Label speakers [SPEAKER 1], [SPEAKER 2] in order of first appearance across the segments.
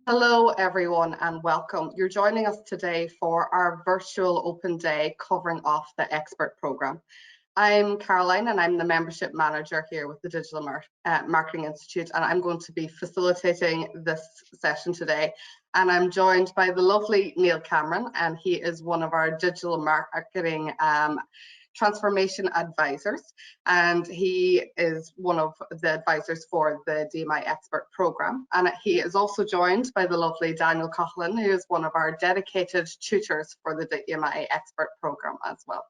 [SPEAKER 1] Hello everyone and welcome. You're joining us today for our virtual open day covering off the expert program. I'm Caroline and I'm the membership manager here with the Digital Marketing Institute, and I'm going to be facilitating this session today. And I'm joined by the lovely Neil Cameron, and he is one of our digital marketing transformation advisors, and he is one of the advisors for the DMI Expert program. And he is also joined by the lovely Daniel Coughlin, who is one of our dedicated tutors for the DMI Expert program as well.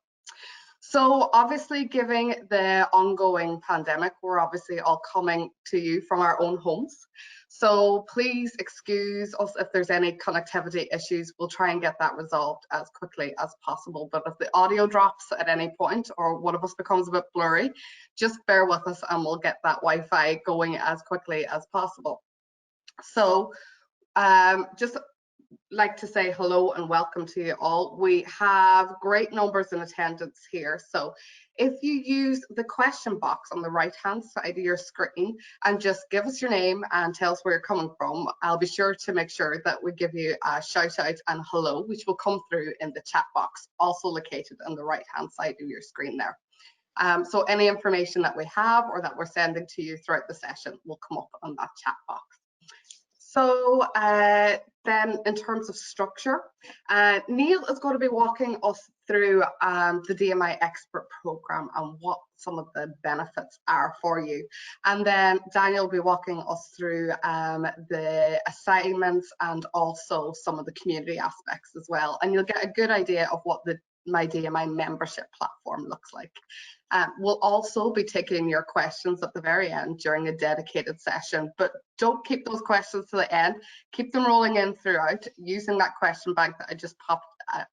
[SPEAKER 1] So obviously, given the ongoing pandemic, we're obviously all coming to you from our own homes. So please excuse us if there's any connectivity issues. We'll try and get that resolved as quickly as possible. But if the audio drops at any point or one of us becomes a bit blurry, just bear with us and we'll get that Wi-Fi going as quickly as possible. So just like to say hello and welcome to you all. We have great numbers in attendance here. So if you use the question box on the right hand side of your screen and just give us your name and tell us where you're coming from, I'll be sure to make sure that we give you a shout out and hello, which will come through in the chat box, also located on the right hand side of your screen there. So any information that we have or that we're sending to you throughout the session will come up on that chat box. So then in terms of structure, Neil is going to be walking us through the DMI Expert program and what some of the benefits are for you. And then Daniel will be walking us through the assignments and also some of the community aspects as well. And you'll get a good idea of what the My DMI membership platform looks like. We'll also be taking your questions at the very end during a dedicated session, but don't keep those questions to the end. Keep them rolling in throughout using that question bank that I just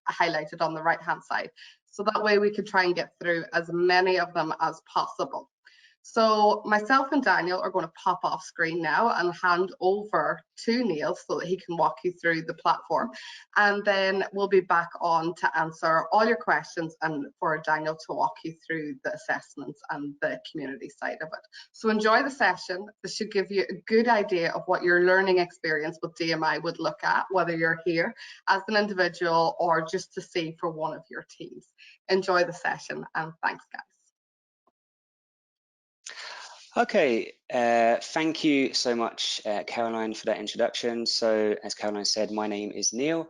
[SPEAKER 1] highlighted on the right hand side. So that way we can try and get through as many of them as possible. So myself and Daniel are going to pop off screen now and hand over to Neil so that he can walk you through the platform. And then we'll be back on to answer all your questions and for Daniel to walk you through the assessments and the community side of it. So enjoy the session. This should give you a good idea of what your learning experience with DMI would look at, whether you're here as an individual or just to see for one of your teams. Enjoy the session and thanks, guys.
[SPEAKER 2] Okay, thank you so much, Caroline, for that introduction. So as Caroline said, my name is Neil.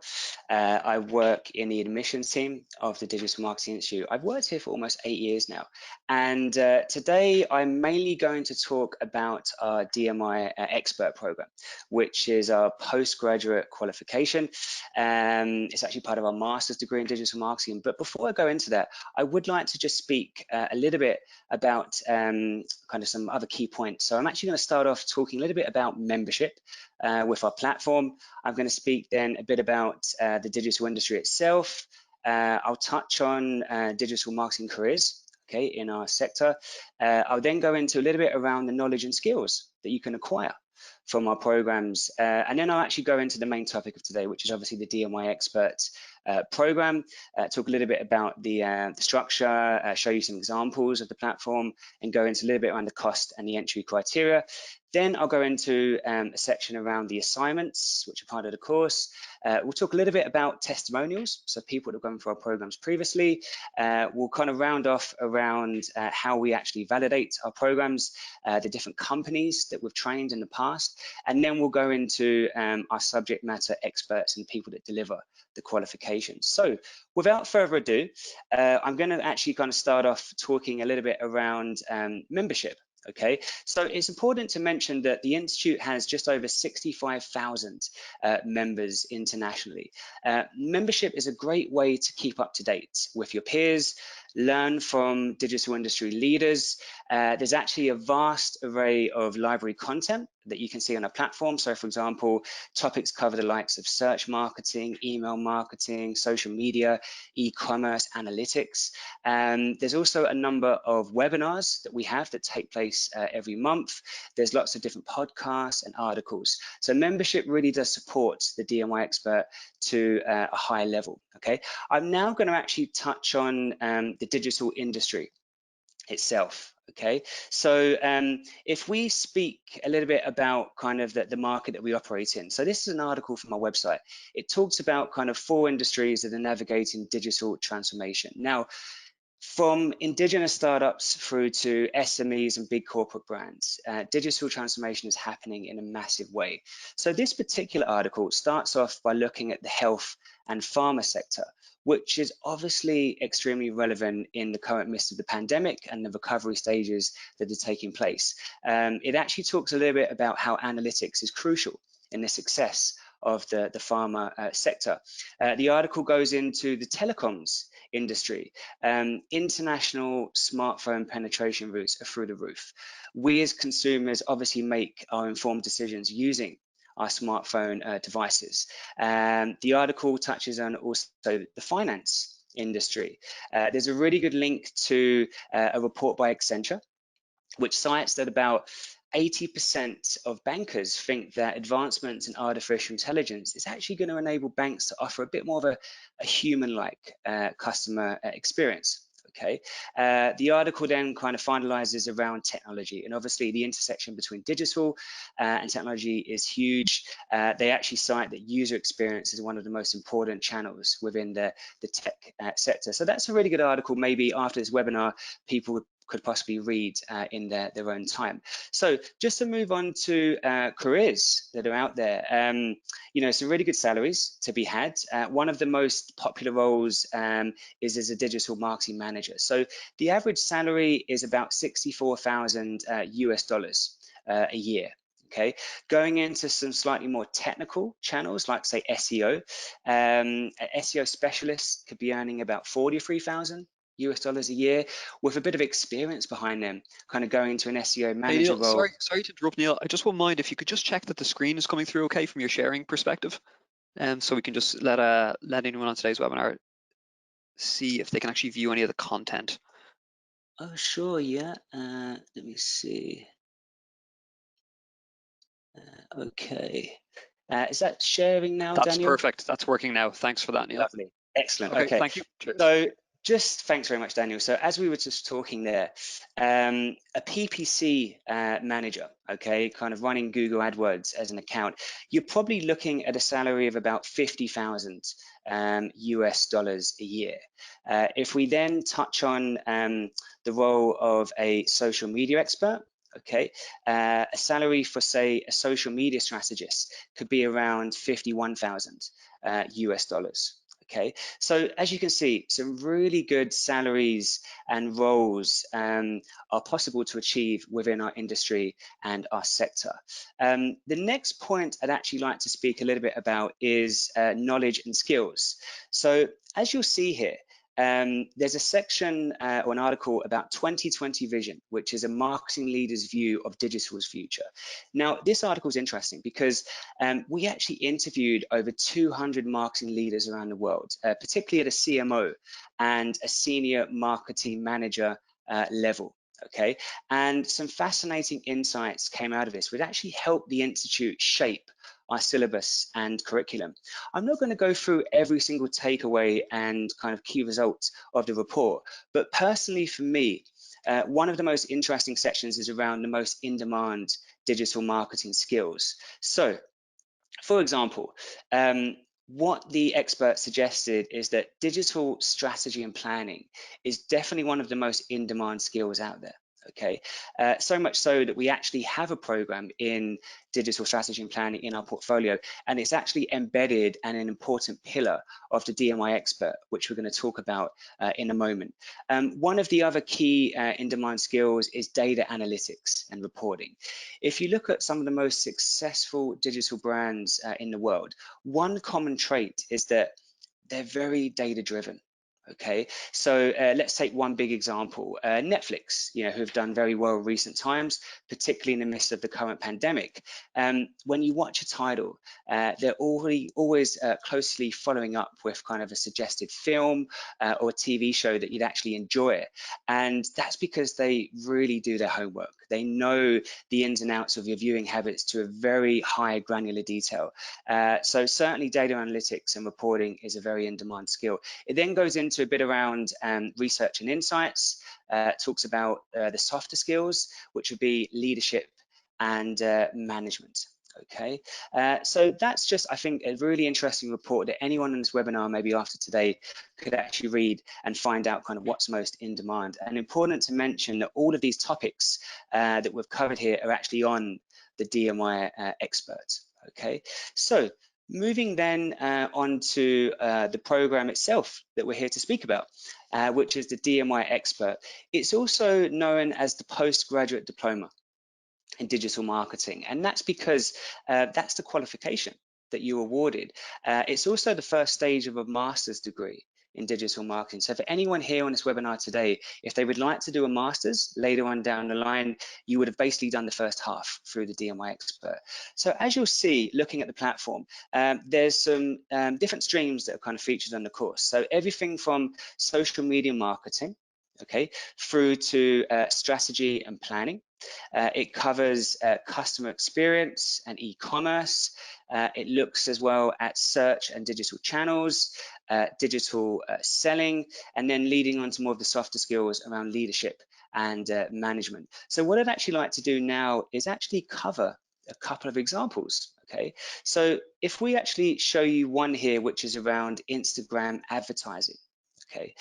[SPEAKER 2] I work in the admissions team of the Digital Marketing Institute. I've worked here for almost 8 years now. And today I'm mainly going to talk about our DMI Expert program, which is our postgraduate qualification. It's actually part of our master's degree in digital marketing. But before I go into that, I would like to just speak a little bit about kind of some other key points. So I'm actually going to start off talking a little bit about membership with our platform. I'm going to speak then a bit about the digital industry itself. I'll touch on digital marketing careers, okay, in our sector. I'll then go into a little bit around the knowledge and skills that you can acquire from our programs. And then I'll actually go into the main topic of today, which is obviously the DMI Expert program, talk a little bit about the structure, show you some examples of the platform, and go into a little bit around the cost and the entry criteria. Then I'll go into a section around the assignments, which are part of the course. We'll talk a little bit about testimonials, so people that have gone through our programs previously. We'll kind of round off around how we actually validate our programs, the different companies that we've trained in the past, and then we'll go into our subject matter experts and people that deliver the qualifications. So without further ado, I'm going to actually kind of start off talking a little bit around membership. Okay, so it's important to mention that the Institute has just over 65,000 members internationally. Membership is a great way to keep up to date with your peers, learn from digital industry leaders. There's actually a vast array of library content that you can see on our platform. So for example, topics cover the likes of search marketing, email marketing, social media, e-commerce, analytics. There's also a number of webinars that we have that take place every month. There's lots of different podcasts and articles. So membership really does support the DMI Expert to a high level. Okay, I'm now going to actually touch on the digital industry itself. Okay, so if we speak a little bit about kind of the market that we operate in, so this is an article from our website. It talks about kind of 4 industries that are navigating digital transformation. Now, from indigenous startups through to SMEs and big corporate brands, digital transformation is happening in a massive way. So this particular article starts off by looking at the health and pharma sector, which is obviously extremely relevant in the current midst of the pandemic and the recovery stages that are taking place. It actually talks a little bit about how analytics is crucial in the success of the pharma sector. The article goes into the telecoms industry. International smartphone penetration rates are through the roof. We as consumers obviously make our informed decisions using our smartphone devices. The article touches on also the finance industry. There's a really good link to a report by Accenture, which cites that about 80% of bankers think that advancements in artificial intelligence is actually going to enable banks to offer a bit more of a human-like customer experience. Okay, the article then kind of finalizes around technology, and obviously the intersection between digital and technology is huge. They actually cite that user experience is one of the most important channels within the tech sector. So that's a really good article. Maybe after this webinar, people could possibly read in their own time. So just to move on to careers that are out there, you know, some really good salaries to be had. One of the most popular roles is as a digital marketing manager. So the average salary is about 64,000 US dollars a year. Okay, going into some slightly more technical channels like say SEO, an SEO specialist could be earning about 43,000 US dollars a year with a bit of experience behind them, kind of going into an SEO manager role.
[SPEAKER 3] Sorry to interrupt, Neil. I just won't mind if you could just check that the screen is coming through okay from your sharing perspective, so we can just let anyone on today's webinar see if they can actually view any of the content.
[SPEAKER 2] Oh, sure, yeah. Let me see. Okay. Is that sharing now,
[SPEAKER 3] That's
[SPEAKER 2] Daniel?
[SPEAKER 3] perfect. That's working now. Thanks for that, Neil.
[SPEAKER 2] Lovely. Excellent.
[SPEAKER 3] Okay,
[SPEAKER 2] Okay.
[SPEAKER 3] thank you. Cheers.
[SPEAKER 2] So just thanks very much, Daniel. So as we were just talking there, a PPC manager, okay, kind of running Google AdWords as an account, you're probably looking at a salary of about 50,000 US dollars a year. If we then touch on the role of a social media expert, okay, a salary for say a social media strategist could be around 51,000 US dollars. Okay, so as you can see, some really good salaries and roles are possible to achieve within our industry and our sector. The next point I'd actually like to speak a little bit about is knowledge and skills. So as you'll see here, there's a section or an article about 2020 Vision, which is a marketing leader's view of digital's future. Now, this article is interesting because we actually interviewed over 200 marketing leaders around the world, particularly at a CMO and a senior marketing manager level. Okay, and some fascinating insights came out of this, which actually helped the Institute shape our syllabus and curriculum. I'm not going to go through every single takeaway and kind of key results of the report, but personally for me, one of the most interesting sections is around the most in-demand digital marketing skills. So, for example, what the expert suggested is that digital strategy and planning is definitely one of the most in-demand skills out there. Okay, so much so that we actually have a program in digital strategy and planning in our portfolio, and it's actually embedded and an important pillar of the DMI Expert, which we're going to talk about in a moment. One of the other key in-demand skills is data analytics and reporting. If you look at some of the most successful digital brands in the world, one common trait is that they're very data-driven. Okay, so let's take one big example, Netflix, you know, who have done very well in recent times, particularly in the midst of the current pandemic. When you watch a title, they're always closely following up with kind of a suggested film or a TV show that you'd actually enjoy. And that's because they really do their homework. They know the ins and outs of your viewing habits to a very high granular detail. So certainly data analytics and reporting is a very in-demand skill. It then goes into a bit around research and insights, talks about the softer skills, which would be leadership and management. Okay, so that's just, I think, a really interesting report that anyone in this webinar, maybe after today, could actually read and find out kind of what's most in demand. And important to mention that all of these topics that we've covered here are actually on the DMI Expert. Okay, so moving then on to the program itself that we're here to speak about, which is the DMI Expert. It's also known as the Postgraduate Diploma in Digital Marketing, and that's because that's the qualification that you awarded. It's also the first stage of a master's degree in digital marketing. So for anyone here on this webinar today, if they would like to do a master's later on down the line, you would have basically done the first half through the DMI Expert. So as you'll see, looking at the platform, there's some different streams that are kind of featured on the course. So everything from social media marketing, okay, through to strategy and planning. It covers customer experience and e-commerce. It looks as well at search and digital channels, digital selling, and then leading on to more of the softer skills around leadership and management. So what I'd actually like to do now is actually cover a couple of examples. Okay, so if we actually show you one here, which is around Instagram advertising. Okay,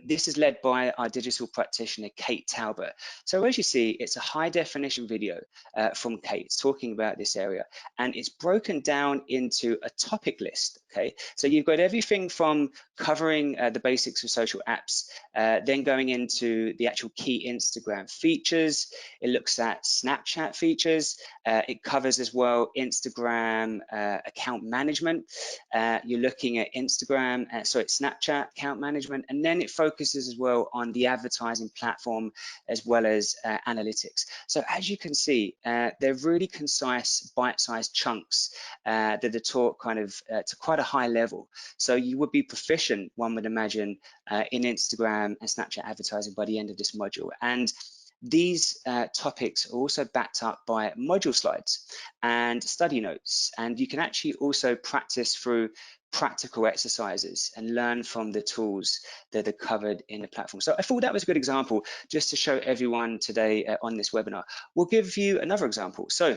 [SPEAKER 2] this is led by our digital practitioner, Kate Talbot. So as you see, it's a high definition video from Kate talking about this area, and it's broken down into a topic list. Okay, so you've got everything from covering the basics of social apps, then going into the actual key Instagram features. It looks at Snapchat features. It covers as well Instagram account management. You're looking at Instagram, Snapchat account management, and then it focuses as well on the advertising platform as well as analytics. So as you can see, they're really concise, bite-sized chunks that are taught kind of to quite a high level. So you would be proficient, one would imagine, in Instagram and Snapchat advertising by the end of this module. And these topics are also backed up by module slides and study notes, and you can actually also practice through practical exercises and learn from the tools that are covered in the platform. So I thought that was a good example just to show everyone today on this webinar. We'll give you another example. So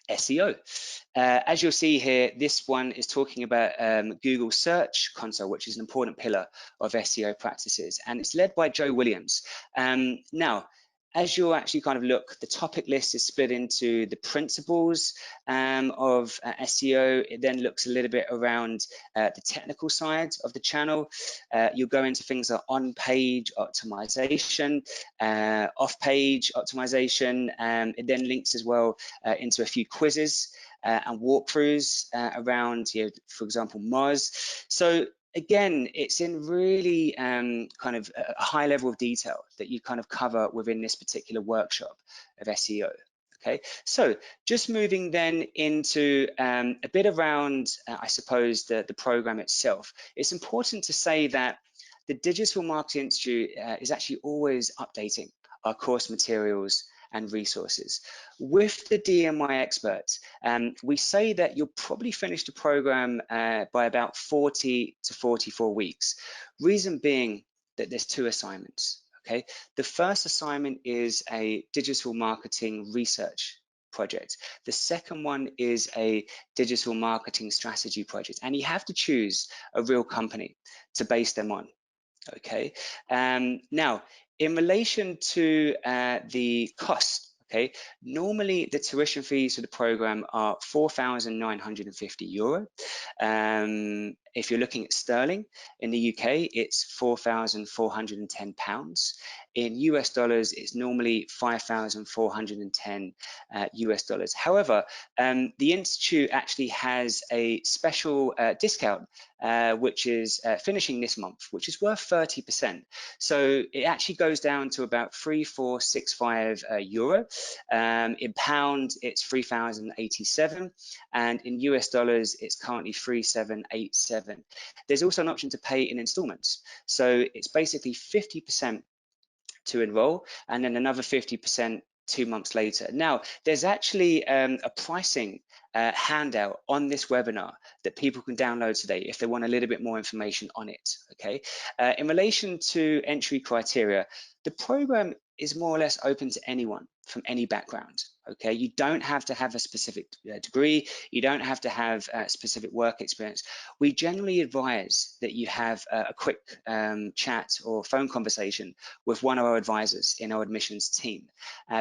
[SPEAKER 2] SEO. As you'll see here, this one is talking about Google Search Console, which is an important pillar of SEO practices, and it's led by Joe Williams. Now, as you'll actually kind of look, the topic list is split into the principles of SEO. It then looks a little bit around the technical side of the channel. You'll go into things like on-page optimization, off-page optimization. It then links as well into a few quizzes and walkthroughs around, for example, Moz. So again, it's in really kind of a high level of detail that you kind of cover within this particular workshop of SEO. Okay, so just moving then into a bit around, I suppose, the program itself. It's important to say that the Digital Marketing Institute is actually always updating our course materials and resources. With the DMI Expert, we say that you'll probably finish the program by about 40 to 44 weeks. Reason being that there's two assignments. Okay, the first assignment is a digital marketing research project. The second one is a digital marketing strategy project, and you have to choose a real company to base them on. Okay, now in relation to the cost, okay, normally the tuition fees for the program are €4,950. If you're looking at sterling, in the UK, it's £4,410. In US dollars, it's normally $5,410 US dollars. However, the Institute actually has a special discount, which is finishing this month, which is worth 30%. So it actually goes down to about €3,465. In pounds, it's 3,087, and in US dollars, it's currently 3,787. There's also an option to pay in installments. So it's basically 50% to enroll, and then another 50% 2 months later. Now, there's actually a pricing handout on this webinar that people can download today if they want a little bit more information on it. Okay, in relation to entry criteria, the program is more or less open to anyone from any background. Okay, you don't have to have a specific degree, you don't have to have specific work experience. We generally advise that you have a quick chat or phone conversation with one of our advisors in our admissions team,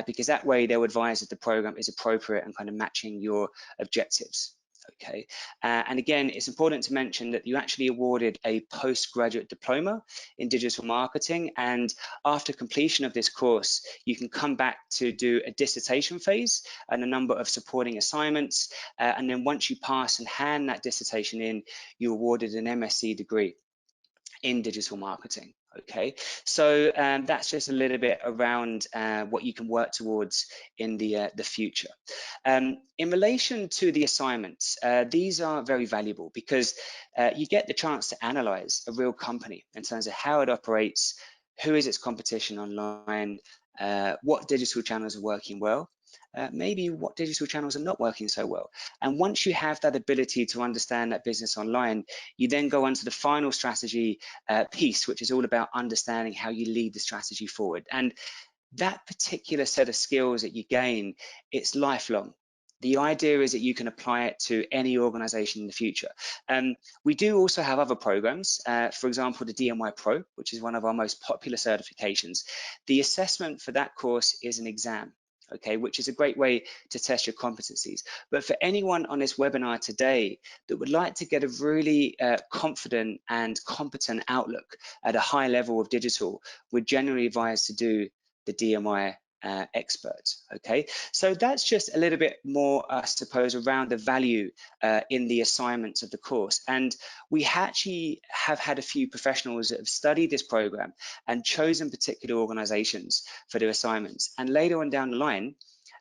[SPEAKER 2] because that way they'll advise that the program is appropriate and kind of matching your objectives. Okay, and again, it's important to mention that you actually awarded a postgraduate diploma in digital marketing, and after completion of this course, you can come back to do a dissertation phase and a number of supporting assignments, and then once you pass and hand that dissertation in, you're awarded an MSc degree in digital marketing. Okay, so that's just a little bit around what you can work towards in the future. In relation to the assignments, these are very valuable because you get the chance to analyze a real company in terms of how it operates, who is its competition online, what digital channels are working well, maybe what digital channels are not working so well. And once you have that ability to understand that business online, you then go on to the final strategy piece, which is all about understanding how you lead the strategy forward. And that particular set of skills that you gain, it's lifelong. The idea is that you can apply it to any organization in the future. We do also have other programs, for example, the DMI Pro, which is one of our most popular certifications. The assessment for that course is an exam. Okay, which is a great way to test your competencies. But for anyone on this webinar today that would like to get a really confident and competent outlook at a high level of digital, we're generally advised to do the DMI Expert. Okay, so that's just a little bit more, I suppose, around the value in the assignments of the course. And we actually have had a few professionals that have studied this program and chosen particular organizations for their assignments. And later on down the line,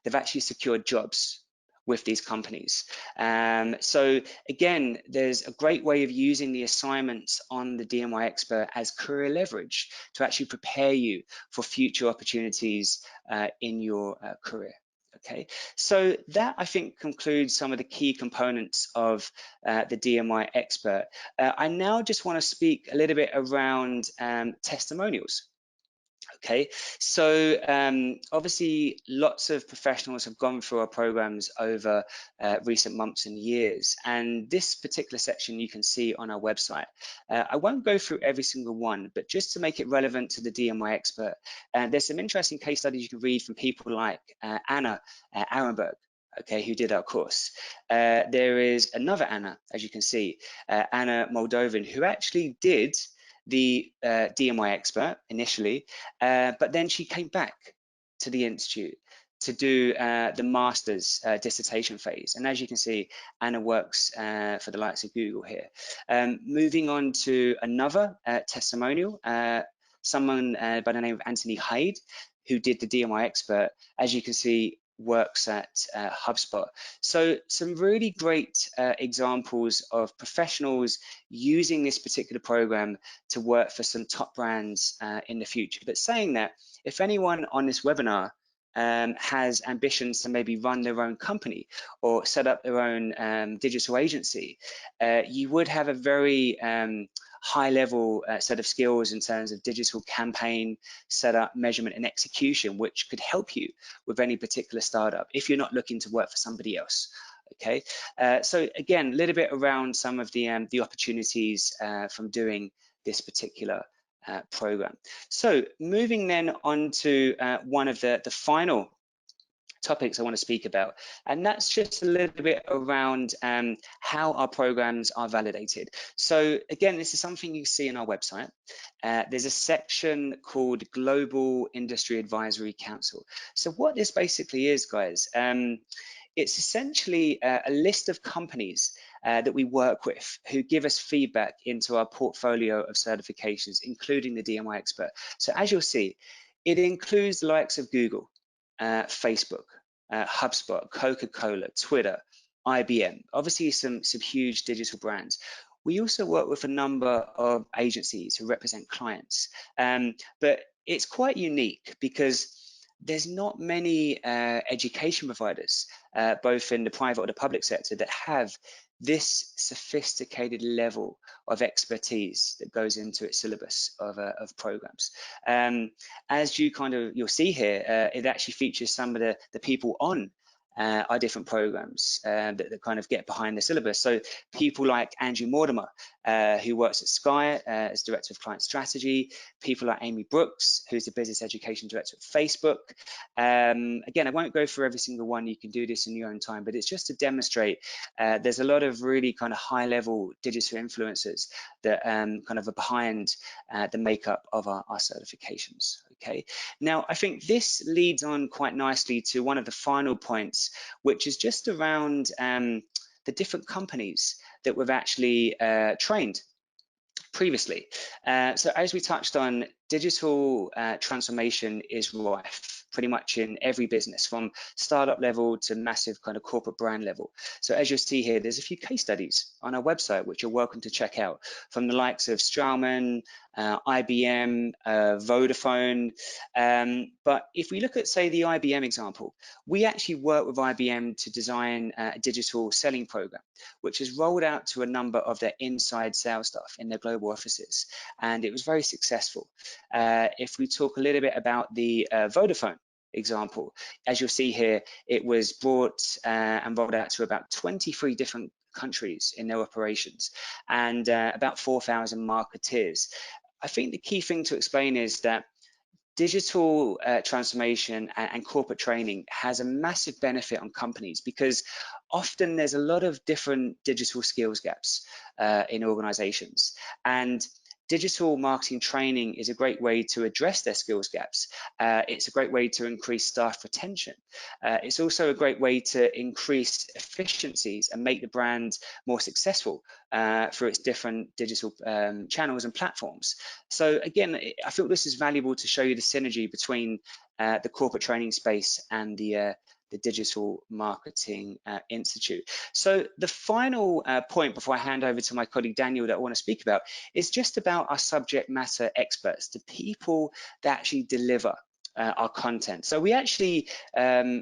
[SPEAKER 2] they've actually secured jobs with these companies. So again, there's a great way of using the assignments on the DMI Expert as career leverage to actually prepare you for future opportunities in your career. Okay, so that I think concludes some of the key components of the DMI Expert. I now just want to speak a little bit around testimonials. Okay, so obviously lots of professionals have gone through our programs over recent months and years, and this particular section you can see on our website. I won't go through every single one, but just to make it relevant to the DMI Expert, there's some interesting case studies you can read from people like Anna Arenberg, okay, who did our course. There is another Anna, as you can see, Anna Moldovan, who actually did the DMI Expert initially, but then she came back to the Institute to do the master's dissertation phase. And as you can see, Anna works for the likes of Google here. Moving on to another testimonial, someone by the name of Anthony Hyde, who did the DMI Expert, as you can see, works at HubSpot. So some really great examples of professionals using this particular program to work for some top brands in the future. But saying that, if anyone on this webinar has ambitions to maybe run their own company or set up their own digital agency, you would have a very high level set of skills in terms of digital campaign setup, measurement and execution, which could help you with any particular startup if you're not looking to work for somebody else. Okay, so again, a little bit around some of the opportunities from doing this particular program. So moving then on to one of the final topics I want to speak about, and that's just a little bit around how our programs are validated. So again, this is something you see in our website. There's a section called Global Industry Advisory Council. So what this basically is, guys, it's essentially a list of companies that we work with who give us feedback into our portfolio of certifications, including the DMI Expert. So as you'll see, it includes the likes of Google, Facebook, HubSpot, Coca-Cola, Twitter, IBM, obviously some huge digital brands. We also work with a number of agencies who represent clients, but it's quite unique because there's not many education providers, both in the private or the public sector, that have this sophisticated level of expertise that goes into its syllabus of programs. As you'll see here, it actually features some of the people on our different programs that kind of get behind the syllabus. So people like Andrew Mortimer, who works at Sky as Director of Client Strategy, people like Amy Brooks, who's the Business Education Director at Facebook. Again, I won't go through every single one, you can do this in your own time, but it's just to demonstrate there's a lot of really kind of high level digital influencers that kind of are behind the makeup of our certifications. Okay, now I think this leads on quite nicely to one of the final points, which is just around the different companies that we've actually trained previously. So as we touched on, digital transformation is rife pretty much in every business, from startup level to massive kind of corporate brand level. So as you'll see here, there's a few case studies on our website which you're welcome to check out, from the likes of Straumann, IBM, Vodafone. But if we look at, say, the IBM example, we actually work with IBM to design a digital selling program, which is rolled out to a number of their inside sales staff in their global offices, and it was very successful. If we talk a little bit about the Vodafone example, as you'll see here, it was brought and rolled out to about 23 different countries in their operations, and about 4,000 marketeers. I think the key thing to explain is that digital transformation and corporate training has a massive benefit on companies, because often there's a lot of different digital skills gaps in organizations, and digital marketing training is a great way to address their skills gaps. It's a great way to increase staff retention. It's also a great way to increase efficiencies and make the brand more successful through its different digital channels and platforms. So again, I feel this is valuable to show you the synergy between the corporate training space and the Digital Marketing Institute. So the final point before I hand over to my colleague Daniel that I want to speak about is just about our subject matter experts, the people that actually deliver our content. So we actually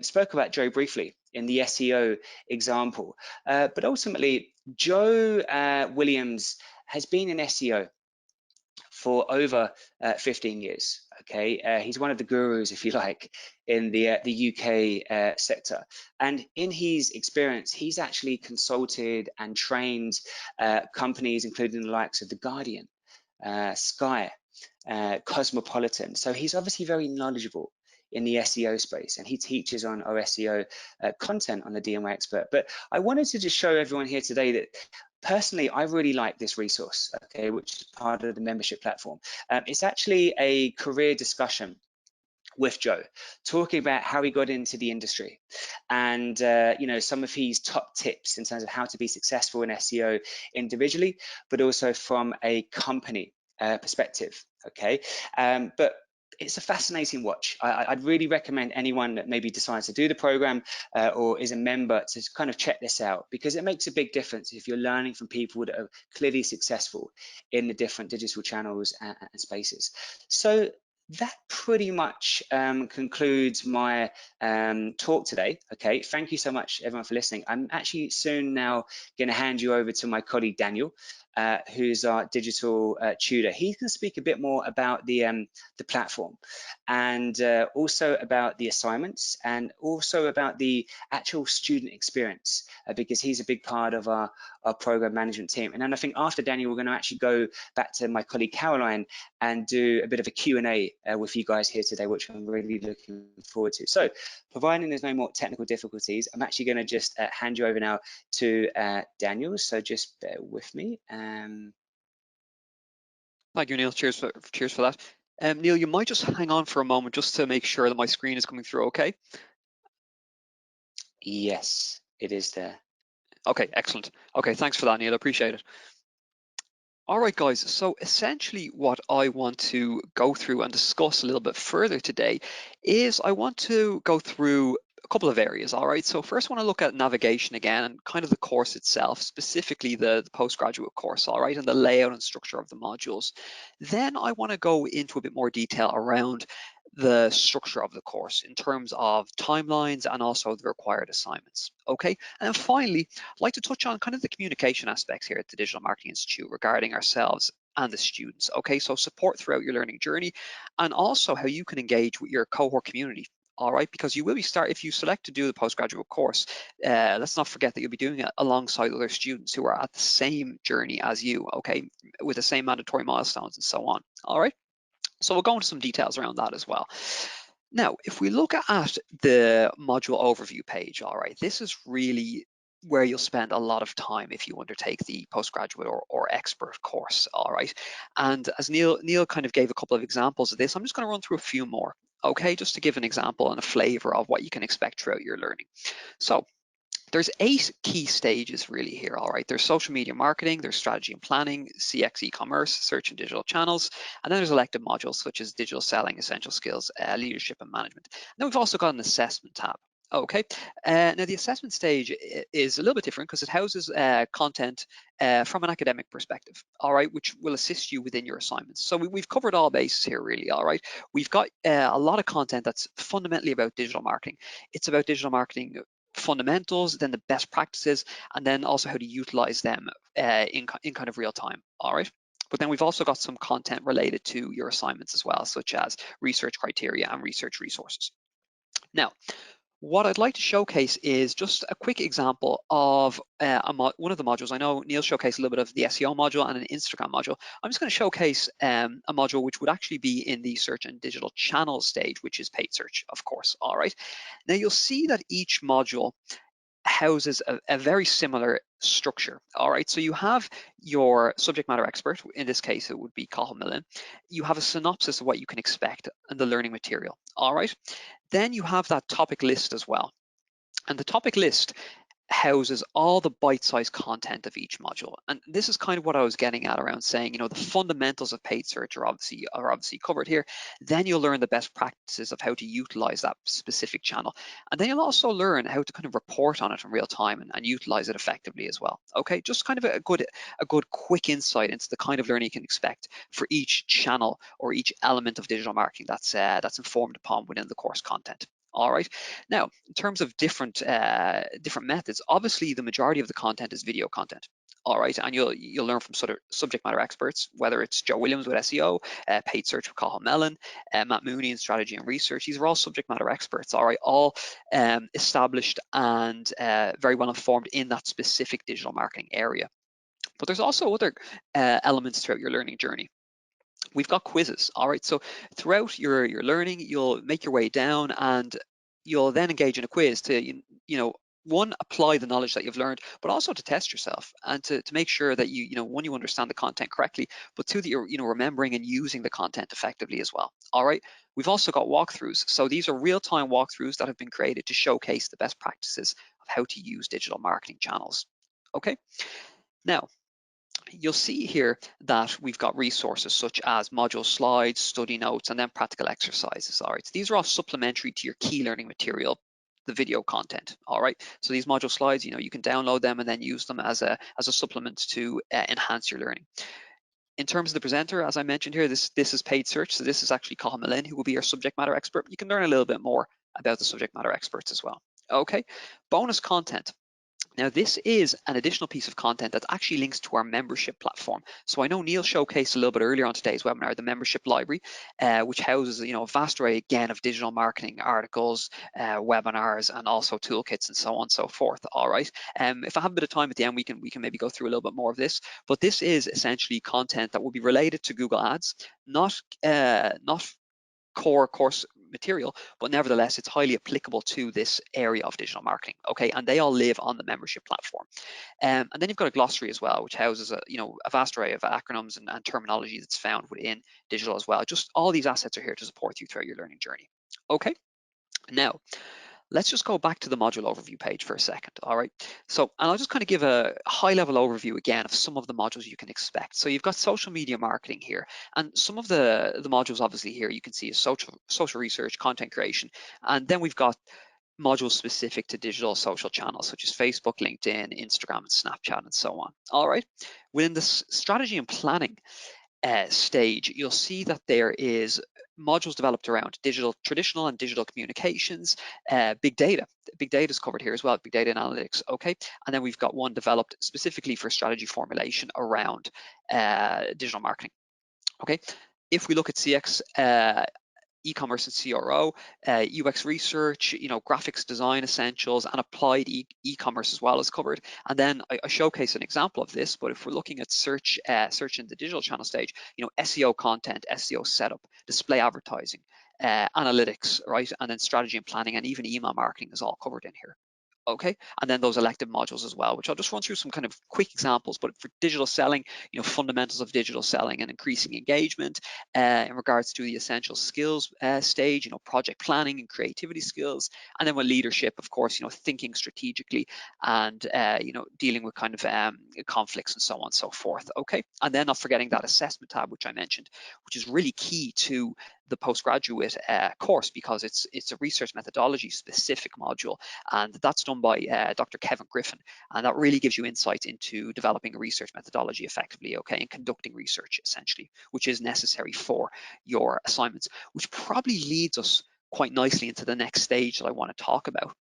[SPEAKER 2] spoke about Joe briefly in the SEO example, but ultimately Joe Williams has been in SEO for over 15 years. Okay, he's one of the gurus, if you like, in the UK sector, and in his experience, he's actually consulted and trained companies, including the likes of The Guardian, Sky, Cosmopolitan. So he's obviously very knowledgeable in the SEO space, and he teaches on our SEO content on the DMI Expert. But I wanted to just show everyone here today that personally, I really like this resource, okay, which is part of the membership platform. It's actually a career discussion with Joe, talking about how he got into the industry, and you know, some of his top tips in terms of how to be successful in SEO individually, but also from a company perspective. Okay, but it's a fascinating watch. I'd really recommend anyone that maybe decides to do the program or is a member to kind of check this out, because it makes a big difference if you're learning from people that are clearly successful in the different digital channels and spaces. So that pretty much concludes my talk today. Okay, thank you so much everyone for listening. I'm actually soon now going to hand you over to my colleague Daniel, who's our digital tutor. He can speak a bit more about the platform, and also about the assignments, and also about the actual student experience, because he's a big part of our program management team. And then I think after Daniel, we're going to actually go back to my colleague Caroline and do a bit of a Q&A with you guys here today, which I'm really looking forward to. So providing there's no more technical difficulties, I'm actually going to just hand you over now to Daniel. So just bear with me.
[SPEAKER 3] Thank you, Neil. Cheers for that. Neil, you might just hang on for a moment just to make sure that my screen is coming through okay.
[SPEAKER 2] Yes, it is there.
[SPEAKER 3] Okay, excellent. Okay, thanks for that, Neil. I appreciate it. All right, guys, so essentially what I want to go through and discuss a little bit further today is I want to go through a couple of areas. All right, so first I want to look at navigation again and kind of the course itself, specifically the postgraduate course, all right, and the layout and structure of the modules. Then I want to go into a bit more detail around the structure of the course in terms of timelines and also the required assignments. Okay, and then finally, I'd like to touch on kind of the communication aspects here at the Digital Marketing Institute regarding ourselves and the students. Okay, so support throughout your learning journey, and also how you can engage with your cohort community. All right, because you will be if you select to do the postgraduate course, let's not forget that you'll be doing it alongside other students who are at the same journey as you, okay, with the same mandatory milestones and so on. All right, so we'll go into some details around that as well. Now, if we look at the module overview page, all right, this is really where you'll spend a lot of time if you undertake the postgraduate or expert course, all right? And as Neil kind of gave a couple of examples of this, I'm just going to run through a few more, okay, just to give an example and a flavor of what you can expect throughout your learning. So there's 8 key stages really here, all right? There's social media marketing, there's strategy and planning, CX e-commerce, search and digital channels, and then there's elective modules such as digital selling, essential skills, leadership and management. And then we've also got an assessment tab. Okay, now the assessment stage is a little bit different because it houses content from an academic perspective, all right, which will assist you within your assignments. So we've covered all bases here really, all right. We've got a lot of content that's fundamentally about digital marketing. It's about digital marketing fundamentals, then the best practices, and then also how to utilize them in kind of real time, all right? But then we've also got some content related to your assignments as well, such as research criteria and research resources. Now, what I'd like to showcase is just a quick example of one of the modules. I know Neil showcased a little bit of the SEO module and an Instagram module. I'm just going to showcase a module which would actually be in the search and digital channel stage, which is paid search, of course, all right? Now you'll see that each module houses a very similar structure, all right? So you have your subject matter expert, in this case it would be Cathal Millen. You have a synopsis of what you can expect in the learning material, all right? Then you have that topic list as well. And the topic list houses all the bite-sized content of each module. And this is kind of what I was getting at around saying, you know, the fundamentals of paid search are obviously covered here. Then you'll learn the best practices of how to utilize that specific channel. And then you'll also learn how to kind of report on it in real time and utilize it effectively as well. Okay, just kind of a good quick insight into the kind of learning you can expect for each channel or each element of digital marketing that's informed upon within the course content. All right. Now, in terms of different methods, obviously the majority of the content is video content. All right, and you'll learn from sort of subject matter experts, whether it's Joe Williams with SEO, paid search with Cathal Mellon, Matt Mooney in strategy and research. These are all subject matter experts. All right, all established and very well informed in that specific digital marketing area. But there's also other elements throughout your learning journey. We've got quizzes, all right? So throughout your learning, you'll make your way down and you'll then engage in a quiz to, you know, one, apply the knowledge that you've learned, but also to test yourself and to make sure that one, you understand the content correctly, but two, that you're, remembering and using the content effectively as well, all right? We've also got walkthroughs. So these are real-time walkthroughs that have been created to showcase the best practices of how to use digital marketing channels, okay? Now, you'll see here that we've got resources such as module slides, study notes, and then practical exercises. All right, so these are all supplementary to your key learning material, the video content. All right, so these module slides, you can download them and then use them as a supplement to enhance your learning. In terms of the presenter, as I mentioned here, this is paid search. So this is actually Cathal Millen, who will be your subject matter expert. You can learn a little bit more about the subject matter experts as well. Okay, bonus content. Now, this is an additional piece of content that actually links to our membership platform. So I know Neil showcased a little bit earlier on today's webinar, the membership library, which houses a vast array again of digital marketing articles, webinars, and also toolkits and so on and so forth. All right. If I have a bit of time at the end, we can maybe go through a little bit more of this. But this is essentially content that will be related to Google Ads, not core course material, but nevertheless it's highly applicable to this area of digital marketing, okay? And they all live on the membership platform. And then you've got a glossary as well, which houses a vast array of acronyms and terminology that's found within digital as well. Just all these assets are here to support you throughout your learning journey, okay? Now, let's just go back to the module overview page for a second, all right? So, and I'll just kind of give a high-level overview again of some of the modules you can expect. So you've got social media marketing here, and some of the modules obviously here you can see is social research, content creation, and then we've got modules specific to digital social channels such as Facebook, LinkedIn, Instagram, and Snapchat, and so on, all right? Within the strategy and planning, stage, you'll see that there is modules developed around traditional and digital communications, big data. Big data is covered here as well, big data and analytics, okay? And then we've got one developed specifically for strategy formulation around digital marketing, okay? If we look at CX, e-commerce and CRO, UX research, graphics design essentials, and applied e-commerce as well is covered. And then I showcase an example of this, but if we're looking at search in the digital channel stage, SEO content, SEO setup, display advertising, analytics, right? And then strategy and planning, and even email marketing is all covered in here. Okay, and then those elective modules as well, which I'll just run through some kind of quick examples. But for digital selling, fundamentals of digital selling and increasing engagement, in regards to the essential skills stage, project planning and creativity skills, and then with leadership, of course, thinking strategically and dealing with kind of conflicts and so on and so forth. Okay, and then not forgetting that assessment tab, which I mentioned, which is really key to the postgraduate course, because it's a research methodology specific module, and that's done by Dr. Kevin Griffin, and that really gives you insights into developing a research methodology effectively, okay, and conducting research essentially, which is necessary for your assignments, which probably leads us quite nicely into the next stage that I want to talk about,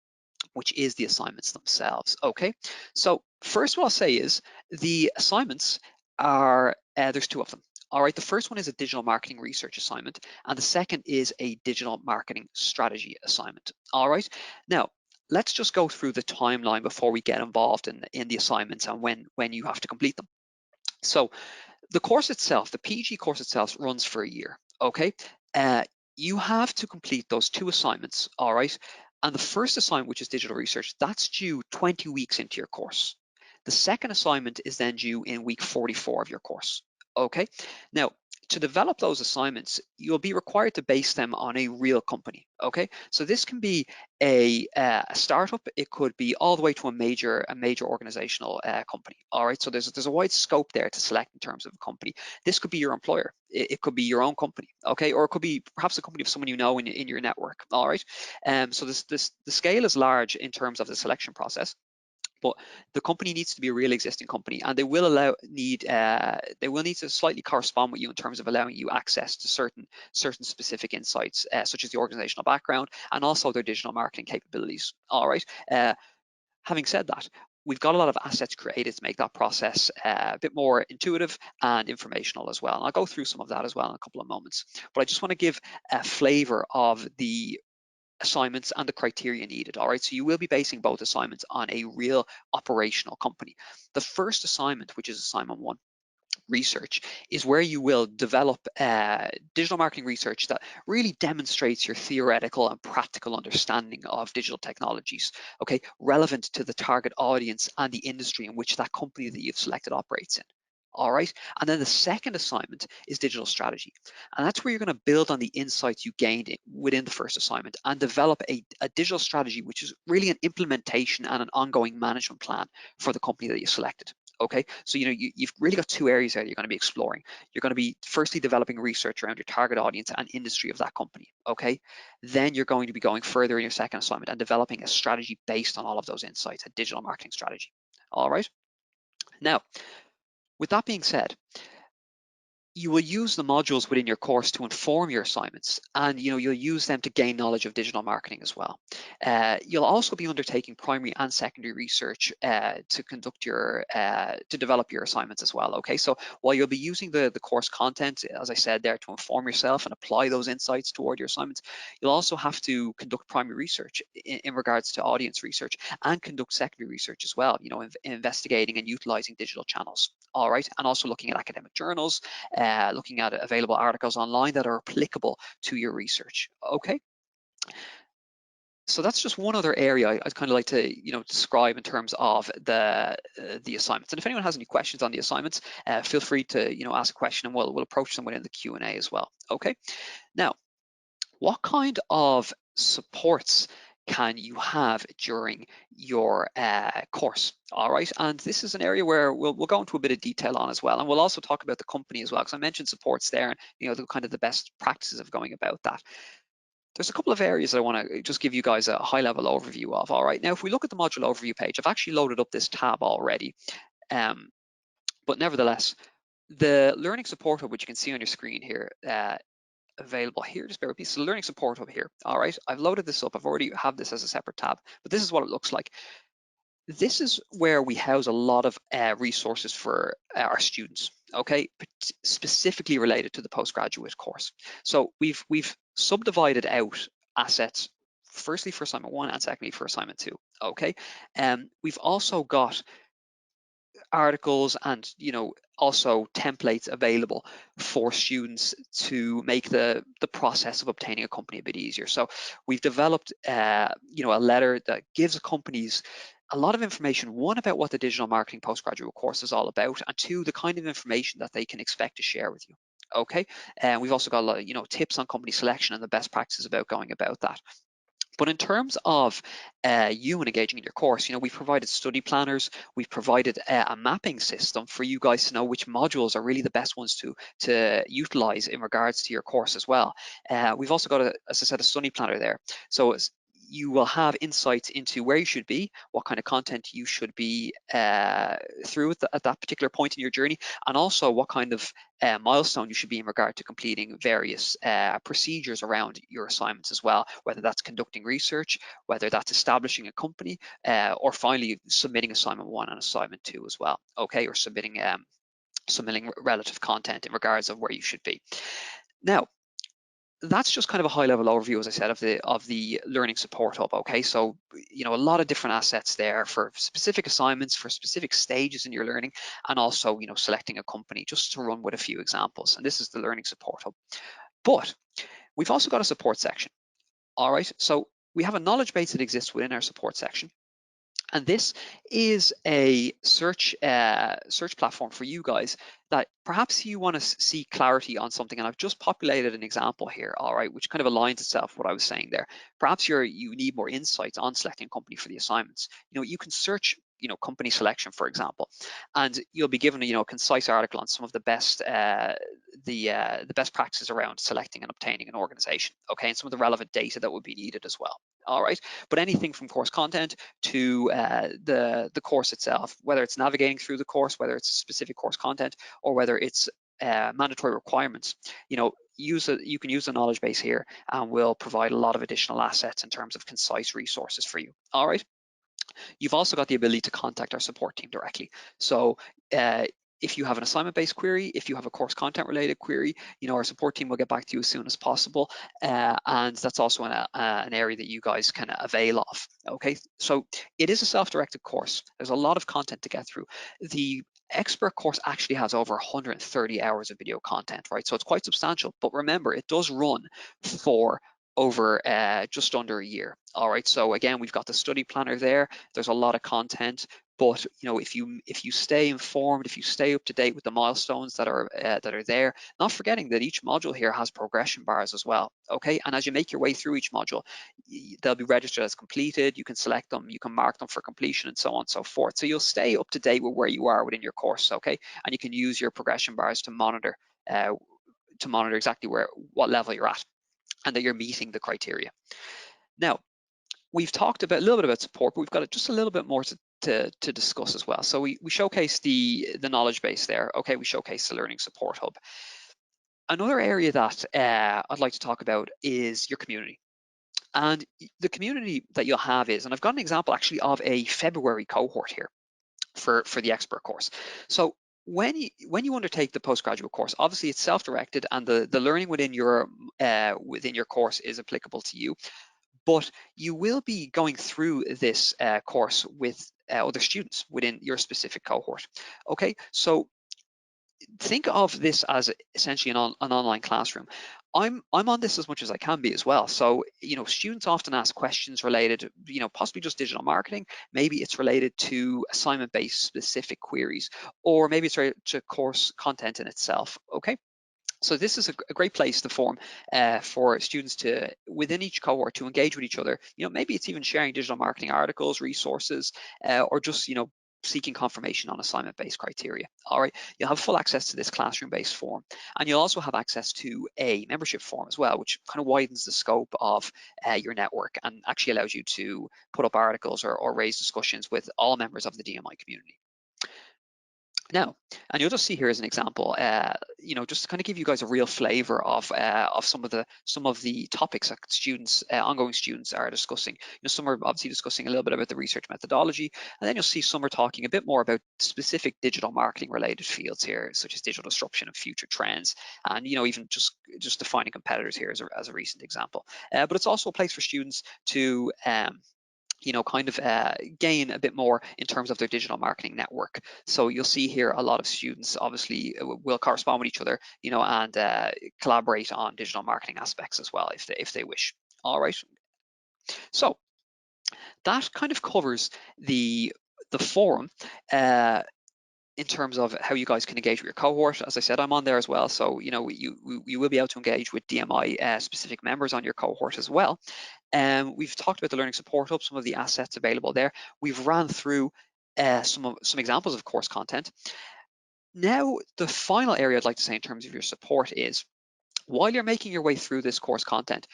[SPEAKER 3] which is the assignments themselves. Okay, so first what I'll say is the assignments are, there's two of them. All right, the first one is a digital marketing research assignment, and the second is a digital marketing strategy assignment. All right, now let's just go through the timeline before we get involved in the assignments and when you have to complete them. So the course itself, the PG course itself, runs for a year. Okay, you have to complete those two assignments. All right, and the first assignment, which is digital research, that's due 20 weeks into your course. The second assignment is then due in week 44 of your course. Okay, now to develop those assignments, you'll be required to base them on a real company. Okay, so this can be a startup, it could be all the way to a major organizational company. All right, so there's a wide scope there to select in terms of a company. This could be your employer, it could be your own company, okay, or it could be perhaps a company of someone you know in your network. All right, so the scale is large in terms of the selection process. But the company needs to be a real existing company, and they will need to slightly correspond with you in terms of allowing you access to certain specific insights, such as the organizational background and also their digital marketing capabilities. All right. Having said that, we've got a lot of assets created to make that process a bit more intuitive and informational as well. And I'll go through some of that as well in a couple of moments. But I just want to give a flavor of the assignments and the criteria needed. All right, so you will be basing both assignments on a real operational company. The first assignment, which is assignment 1, research, is where you will develop digital marketing research that really demonstrates your theoretical and practical understanding of digital technologies, okay, relevant to the target audience and the industry in which that company that you've selected operates in. All right, and then the second assignment is digital strategy, and that's where you're going to build on the insights you gained within the first assignment and develop a digital strategy, which is really an implementation and an ongoing management plan for the company that you selected. Okay, so you've really got two areas there you're going to be exploring. You're going to be firstly developing research around your target audience and industry of that company. Okay, then you're going to be going further in your second assignment and developing a strategy based on all of those insights, a digital marketing strategy. All right, now with that being said, you will use the modules within your course to inform your assignments, and you'll use them to gain knowledge of digital marketing as well. You'll also be undertaking primary and secondary research to conduct your to develop your assignments as well. Okay, so while you'll be using the course content, as I said there, to inform yourself and apply those insights toward your assignments, you'll also have to conduct primary research in regards to audience research and conduct secondary research as well. Investigating and utilizing digital channels. All right, and also looking at academic journals. Looking at available articles online that are applicable to your research. Okay, so that's just one other area I'd kind of like to describe in terms of the assignments. And if anyone has any questions on the assignments, feel free to ask a question, and we'll approach them within the Q&A as well. Okay, now what kind of supports can you have during your course? All right, and this is an area where we'll go into a bit of detail on as well, and we'll also talk about the company as well, because I mentioned supports there, and the kind of the best practices of going about that. There's a couple of areas that I want to just give you guys a high-level overview of. All right, now if we look at the module overview page, I've actually loaded up this tab already, but nevertheless, the Learning Support Hub, which you can see on your screen here, available here, just bear with me. So Learning Support Hub here. All right, I've loaded this up. I've already have this as a separate tab, but this is what it looks like. This is where we house a lot of resources for our students, okay, specifically related to the postgraduate course. So we've subdivided out assets, firstly for assignment 1 and secondly for assignment 2, okay. We've also got articles and also templates available for students to make the process of obtaining a company a bit easier. So we've developed a letter that gives companies a lot of information, one, about what the digital marketing postgraduate course is all about, and two, the kind of information that they can expect to share with you. Okay, and we've also got a lot of tips on company selection and the best practices about going about that. But in terms of you engaging in your course, we've provided study planners, we've provided a mapping system for you guys to know which modules are really the best ones to utilize in regards to your course as well. We've also got, as I said, a study planner there. So you will have insights into where you should be, what kind of content you should be through at that particular point in your journey, and also what kind of milestone you should be in regard to completing various procedures around your assignments as well, whether that's conducting research, whether that's establishing a company, or finally submitting assignment 1 and assignment 2 as well, okay, or submitting relative content in regards of where you should be. Now, that's just kind of a high-level overview, as I said, of the Learning Support Hub. Okay, so a lot of different assets there for specific assignments, for specific stages in your learning, and also selecting a company, just to run with a few examples. And this is the Learning Support Hub. But we've also got a support section. All right, so we have a knowledge base that exists within our support section. And this is a search platform for you guys that perhaps you want to see clarity on something. And I've just populated an example here, all right, which kind of aligns itself with what I was saying there. Perhaps you need more insights on selecting a company for the assignments. You can search company selection, for example, and you'll be given a concise article on some of the best the best practices around selecting and obtaining an organization, okay, and some of the relevant data that would be needed as well. All right, but anything from course content to the course itself, whether it's navigating through the course, whether it's specific course content, or whether it's mandatory requirements, you can use the knowledge base here, and we'll provide a lot of additional assets in terms of concise resources for you. All right. You've also got the ability to contact our support team directly. So if you have an assignment-based query, if you have a course content-related query, our support team will get back to you as soon as possible, and that's also an area that you guys can avail of. Okay, so it is a self-directed course. There's a lot of content to get through. The expert course actually has over 130 hours of video content, right? So it's quite substantial, but remember, it does run for over just under a year. All right, so again, we've got the study planner there. There's a lot of content, but if you stay informed, if you stay up to date with the milestones that are there, not forgetting that each module here has progression bars as well. Okay, and as you make your way through each module, they'll be registered as completed. You can select them, you can mark them for completion, and so on and so forth. So you'll stay up to date with where you are within your course. Okay, and you can use your progression bars to monitor exactly what level you're at, and that you're meeting the criteria. Now, we've talked a little bit about support, but we've got just a little bit more to discuss as well. So we showcase the knowledge base there. Okay, we showcase the Learning Support Hub. Another area that I'd like to talk about is your community. And the community that you'll have is, and I've got an example actually of a February cohort here for the expert course. So when you undertake the postgraduate course, obviously it's self-directed, and the learning within your course is applicable to you. But you will be going through this course with other students within your specific cohort. Okay, so think of this as essentially an online classroom. I'm on this as much as I can be as well. So students often ask questions related, possibly just digital marketing. Maybe it's related to assignment-based specific queries, or maybe it's related to course content in itself. Okay. So this is a great place to form for students to, within each cohort, to engage with each other. Maybe it's even sharing digital marketing articles, resources, or just seeking confirmation on assignment-based criteria. All right, you'll have full access to this classroom-based form, and you'll also have access to a membership form as well, which kind of widens the scope of your network and actually allows you to put up articles or raise discussions with all members of the DMI community. Now, and you'll just see here as an example, you know, just to kind of give you guys a real flavour of some of the topics that students, ongoing students, are discussing. You know, some are obviously discussing a little bit about the research methodology, and then you'll see some are talking a bit more about specific digital marketing related fields here, such as digital disruption and future trends, and you know, even just defining competitors here as a recent example. But it's also a place for students to you know, kind of gain a bit more in terms of their digital marketing network. So you'll see here a lot of students obviously will correspond with each other, you know, and collaborate on digital marketing aspects as well if they wish. All right. So that kind of covers the forum. In terms of how you guys can engage with your cohort. As I said, I'm on there as well, so you know you will be able to engage with DMI specific members on your cohort as well. We've talked about the Learning Support Hub, some of the assets available there. We've ran through some examples of course content. Now, the final area I'd like to say in terms of your support is, while you're making your way through this course content,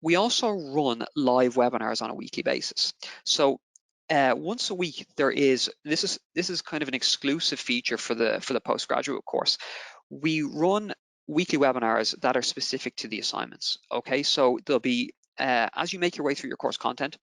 [SPEAKER 3] we also run live webinars on a weekly basis. So once a week, this is kind of an exclusive feature for the postgraduate course. We run weekly webinars that are specific to the assignments. Okay, so there'll be as you make your way through your course content,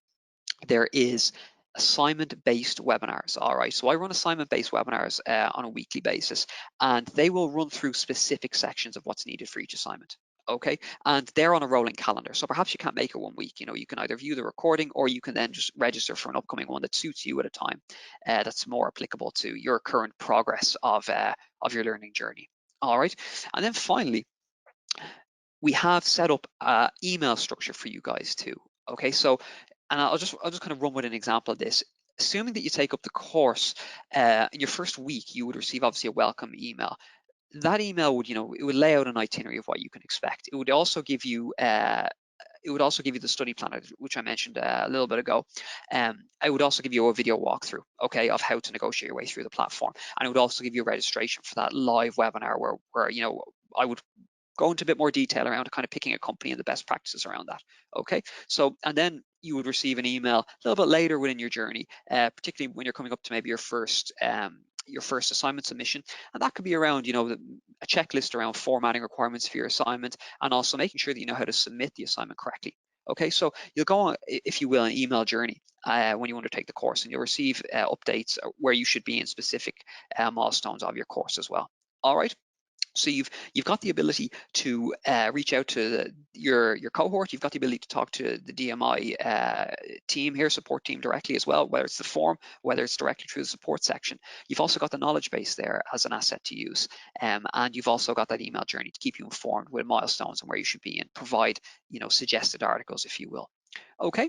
[SPEAKER 3] there is assignment-based webinars. All right, so I run assignment-based webinars on a weekly basis, and they will run through specific sections of what's needed for each assignment. Okay, and they're on a rolling calendar, so perhaps you can't make it 1 week. You know, you can either view the recording, or you can then just register for an upcoming one that suits you at a time that's more applicable to your current progress of your learning journey. All right, and then finally, we have set up an email structure for you guys too. Okay, so, and I'll just kind of run with an example of this. Assuming that you take up the course in your first week, you would receive obviously a welcome email. That email would, you know, it would lay out an itinerary of what you can expect. It would also give you the study planner, which I mentioned a little bit ago. I would also give you a video walkthrough, okay, of how to negotiate your way through the platform, and it would also give you a registration for that live webinar where you know, I would go into a bit more detail around kind of picking a company and the best practices around that. Okay, so, and then you would receive an email a little bit later within your journey, particularly when you're coming up to maybe your first assignment submission, and that could be around, you know, a checklist around formatting requirements for your assignment, and also making sure that you know how to submit the assignment correctly. Okay, so you'll go on, if you will, an email journey when you undertake the course, and you'll receive updates where you should be in specific milestones of your course as well. All right. So you've got the ability to reach out to your cohort. You've got the ability to talk to the DMI team here, support team directly as well, whether it's the forum, whether it's directly through the support section. You've also got the knowledge base there as an asset to use, and you've also got that email journey to keep you informed with milestones and where you should be, and provide, you know, suggested articles, if you will. Okay.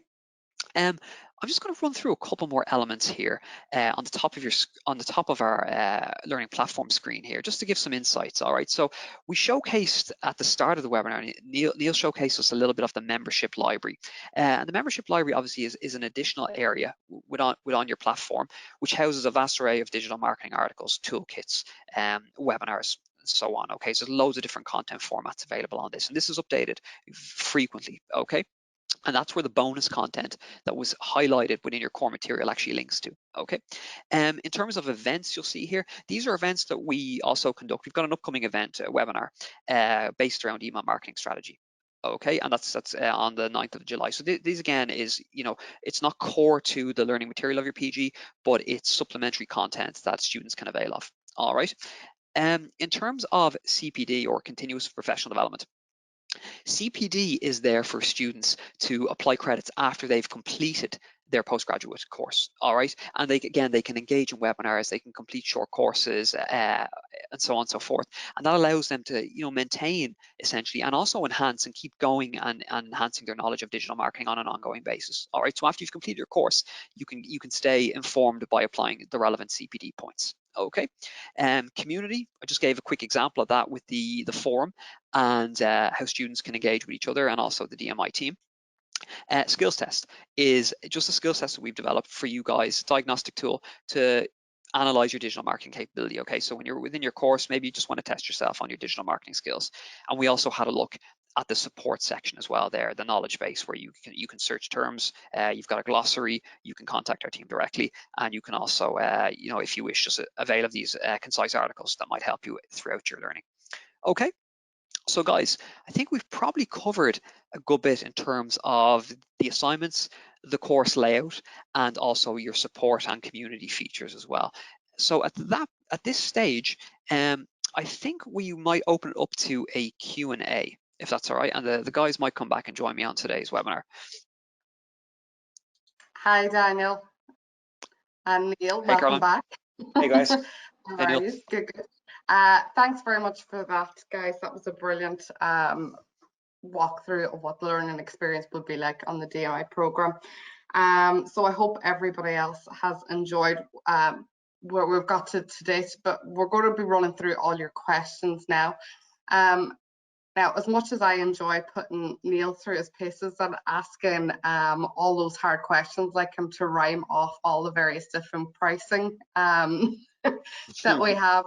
[SPEAKER 3] I'm just going to run through a couple more elements here on the top of our learning platform screen here, just to give some insights. All right, so we showcased at the start of the webinar, Neil showcased us a little bit of the membership library, and the membership library obviously is an additional area within your platform, which houses a vast array of digital marketing articles, toolkits, webinars, and so on. Okay, so there's loads of different content formats available on this, and this is updated frequently. Okay. And that's where the bonus content that was highlighted within your core material actually links to. Okay. In terms of events, you'll see here, these are events that we also conduct. We've got an upcoming event, a webinar, based around email marketing strategy. Okay, and that's on the 9th of July. So these again is, you know, it's not core to the learning material of your PG, but it's supplementary content that students can avail of. All right. In terms of CPD, or continuous professional development, CPD is there for students to apply credits after they've completed their postgraduate course. All right, and they can engage in webinars, they can complete short courses, and so on and so forth, and that allows them to, you know, maintain essentially, and also enhance and keep going and enhancing their knowledge of digital marketing on an ongoing basis. All right, so after you've completed your course, you can stay informed by applying the relevant CPD points. Okay, community, I just gave a quick example of that with the forum, and how students can engage with each other and also the DMI team. Skills test is just a skills test that we've developed for you guys, diagnostic tool to analyze your digital marketing capability. Okay, so when you're within your course, maybe you just want to test yourself on your digital marketing skills. And we also had a look at the support section as well there, the knowledge base, where you can search terms. You've got a glossary, you can contact our team directly, and you can also, if you wish, just avail of these concise articles that might help you throughout your learning. Okay. So guys, I think we've probably covered a good bit in terms of the assignments, the course layout, and also your support and community features as well. So at this stage, I think we might open it up to a Q&A, if that's all right, and the guys might come back and join me on today's webinar.
[SPEAKER 1] Hi, Daniel and Neil.
[SPEAKER 3] Hey,
[SPEAKER 1] Welcome
[SPEAKER 3] Caroline.
[SPEAKER 1] back.
[SPEAKER 2] Hey guys.
[SPEAKER 1] How
[SPEAKER 3] Hey,
[SPEAKER 1] are
[SPEAKER 3] Neil.
[SPEAKER 1] you? Good. Thanks very much for that, guys. That was a brilliant walkthrough of what the learning experience would be like on the DMI program. So I hope everybody else has enjoyed where we've got to date, but we're going to be running through all your questions now. Now, as much as I enjoy putting Neil through his paces and asking all those hard questions, like him to rhyme off all the various different pricing that we have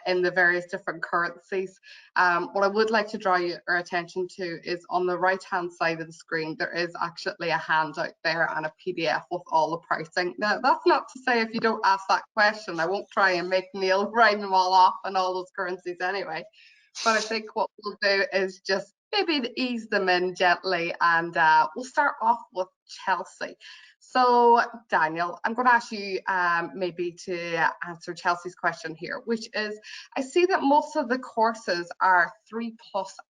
[SPEAKER 1] in the various different currencies, what I would like to draw your attention to is on the right-hand side of the screen, there is actually a handout there and a PDF with all the pricing. Now, that's not to say if you don't ask that question, I won't try and make Neil rhyme them all off and all those currencies anyway. But I think what we'll do is just maybe ease them in gently, and we'll start off with Chelsea. So Daniel, I'm going to ask you maybe to answer Chelsea's question here, which is, I see that most of the courses are 3+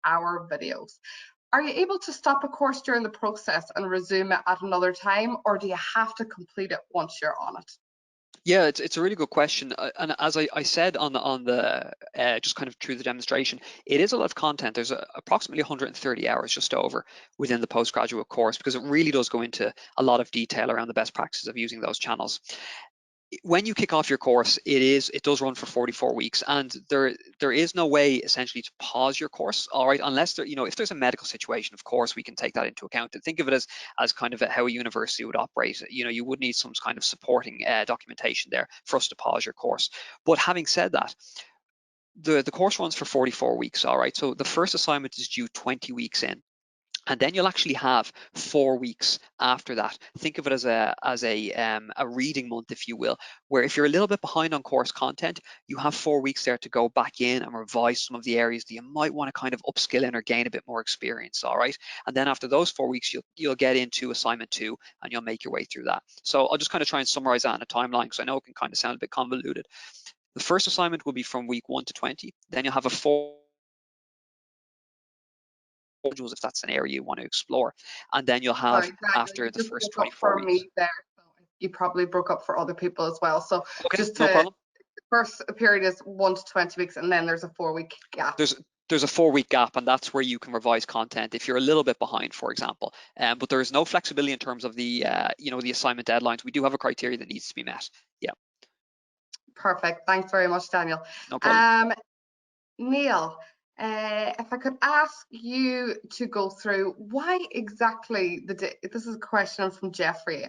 [SPEAKER 1] hour videos. Are you able to stop a course during the process and resume it at another time, or do you have to complete it once you're on it?
[SPEAKER 3] Yeah, it's a really good question, and as I said on the just kind of through the demonstration, it is a lot of content. There's approximately 130 hours just over within the postgraduate course, because it really does go into a lot of detail around the best practices of using those channels. When you kick off your course, it does run for 44 weeks, and there is no way essentially to pause your course, all right, unless if there's a medical situation, of course we can take that into account, and think of it as kind of how a university would operate. You would need some kind of supporting documentation there for us to pause your course. But having said that, the course runs for 44 weeks, all right. So the first assignment is due 20 weeks in. And then you'll actually have 4 weeks after that. Think of it as a reading month, if you will, where if you're a little bit behind on course content, you have 4 weeks there to go back in and revise some of the areas that you might want to kind of upskill in or gain a bit more experience, all right? And then after those 4 weeks, you'll get into assignment 2 and you'll make your way through that. So I'll just kind of try and summarize that in a timeline, because I know it can kind of sound a bit convoluted. The first assignment will be from week 1 to 20. Then you'll have a 4 modules if that's an area you want to explore, and then you'll have,
[SPEAKER 1] Sorry,
[SPEAKER 3] after the first 24
[SPEAKER 1] for
[SPEAKER 3] weeks.
[SPEAKER 1] Me there, so you probably broke up for other people as well. So
[SPEAKER 3] okay,
[SPEAKER 1] just
[SPEAKER 3] no problem.
[SPEAKER 1] The first period is 1 to 20 weeks, and then there's a 4-week gap.
[SPEAKER 3] There's a 4-week gap, and that's where you can revise content if you're a little bit behind, for example. But there is no flexibility in terms of the the assignment deadlines. We do have a criteria that needs to be met. Yeah.
[SPEAKER 1] Perfect. Thanks very much, Daniel.
[SPEAKER 3] No problem.
[SPEAKER 1] Neil, if I could ask you to go through why exactly this is a question from Jeffrey.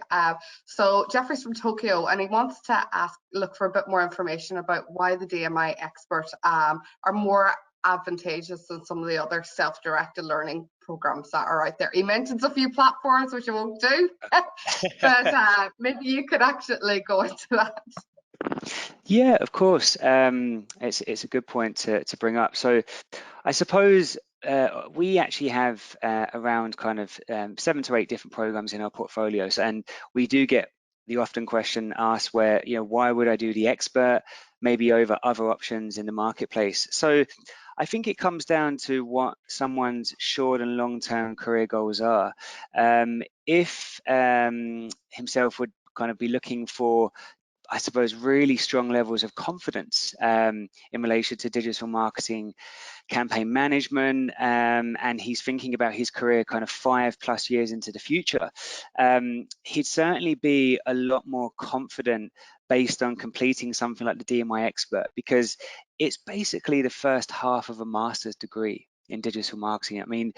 [SPEAKER 1] So Jeffrey's from Tokyo, and he wants to look for a bit more information about why the DMI Expert are more advantageous than some of the other self-directed learning programs that are out there. He mentions a few platforms, which I won't do, but maybe you could actually go into that.
[SPEAKER 2] Yeah, of course. It's a good point to bring up. So I suppose we actually have around kind of 7 to 8 different programs in our portfolios, and we do get the often question asked where, why would I do the Expert maybe over other options in the marketplace? So I think it comes down to what someone's short and long-term career goals are. If himself would kind of be looking for, I suppose, really strong levels of confidence in relation to digital marketing, campaign management, and he's thinking about his career kind of 5+ years into the future, he'd certainly be a lot more confident based on completing something like the DMI Expert, because it's basically the first half of a master's degree in digital marketing. I mean,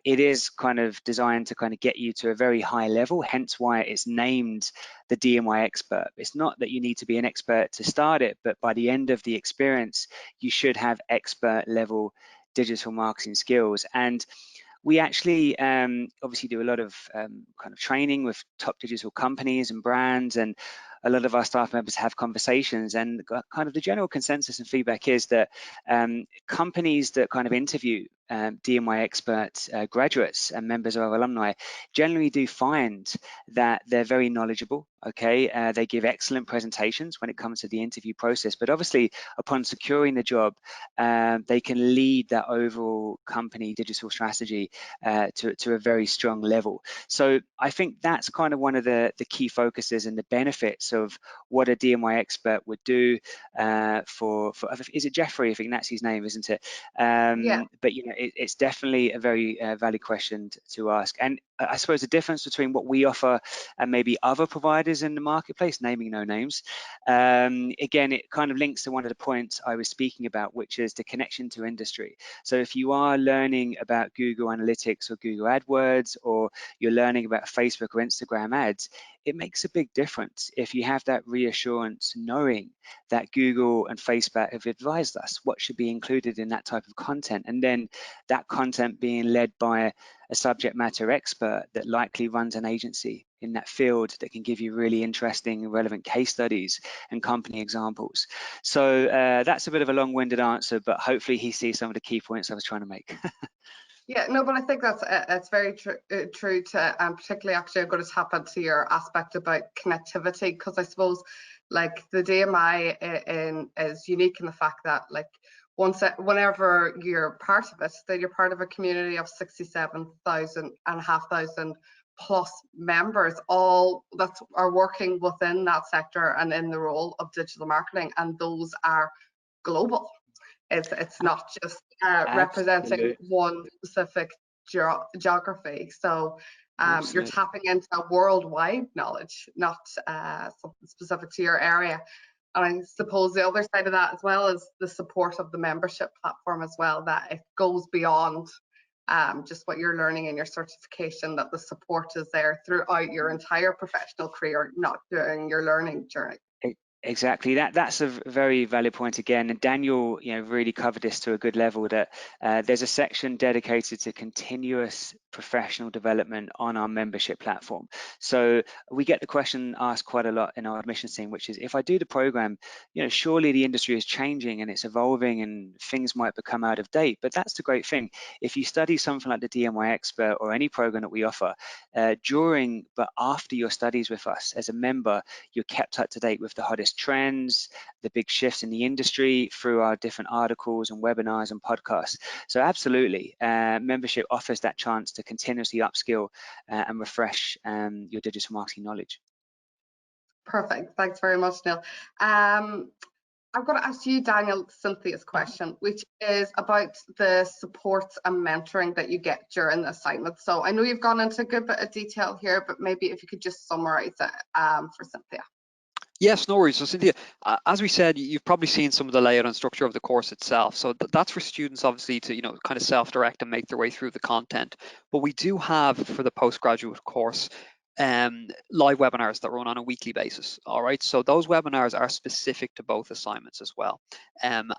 [SPEAKER 2] it is kind of designed to kind of get you to a very high level, hence why it's named the DMI Expert. It's not that you need to be an expert to start it, but by the end of the experience, you should have expert level digital marketing skills. And we actually obviously do a lot of kind of training with top digital companies and brands, and a lot of our staff members have conversations, and kind of the general consensus and feedback is that companies that kind of interview DMI expert graduates and members of our alumni generally do find that they're very knowledgeable. Okay, they give excellent presentations when it comes to the interview process, but obviously upon securing the job, they can lead that overall company digital strategy to a very strong level. So I think that's kind of one of the key focuses and the benefits of what a DMI expert would do for is it Jeffrey? I think that's his name, isn't it?
[SPEAKER 1] Yeah.
[SPEAKER 2] But you know, it's definitely a very valid question to ask. And I suppose the difference between what we offer and maybe other providers in the marketplace, naming no names, again, it kind of links to one of the points I was speaking about, which is the connection to industry. So if you are learning about Google Analytics or Google AdWords, or you're learning about Facebook or Instagram ads, it makes a big difference if you have that reassurance knowing that Google and Facebook have advised us what should be included in that type of content, and then that content being led by a subject matter expert that likely runs an agency in that field that can give you really interesting and relevant case studies and company examples. So that's a bit of a long-winded answer, but hopefully he sees some of the key points I was trying to make.
[SPEAKER 1] Yeah, no, but I think that's very true to, particularly actually I'm going to tap into your aspect about connectivity, because I suppose like the DMI is unique in the fact that like whenever you're part of it, that you're part of a community of 67,500 plus members, all that are working within that sector and in the role of digital marketing, and those are global. It's not just representing one specific geography. So you're tapping into a worldwide knowledge, not something specific to your area. And I suppose the other side of that as well is the support of the membership platform as well, that it goes beyond just what you're learning in your certification, that the support is there throughout your entire professional career, not during your learning journey.
[SPEAKER 2] Exactly, that's a very valid point again, and Daniel, you know, really covered this to a good level, that there's a section dedicated to continuous professional development on our membership platform. So we get the question asked quite a lot in our admissions team, which is, if I do the program, you know, surely the industry is changing and it's evolving and things might become out of date. But that's the great thing. If you study something like the DMI Expert or any program that we offer, during but after your studies with us as a member, you're kept up to date with the hottest trends, the big shifts in the industry through our different articles and webinars and podcasts. So absolutely, membership offers that chance to continuously upskill and refresh your digital marketing knowledge.
[SPEAKER 1] Perfect, thanks very much, Neil. I'm going to ask you, Daniel, Cynthia's question, which is about the support and mentoring that you get during the assignment. So I know you've gone into a good bit of detail here, but maybe if you could just summarize it for Cynthia.
[SPEAKER 3] Yes, no worries. So Cynthia, as we said, you've probably seen some of the layout and structure of the course itself. So that's for students obviously to, you know, kind of self-direct and make their way through the content. But we do have for the postgraduate course live webinars that run on a weekly basis. All right, so those webinars are specific to both assignments as well. And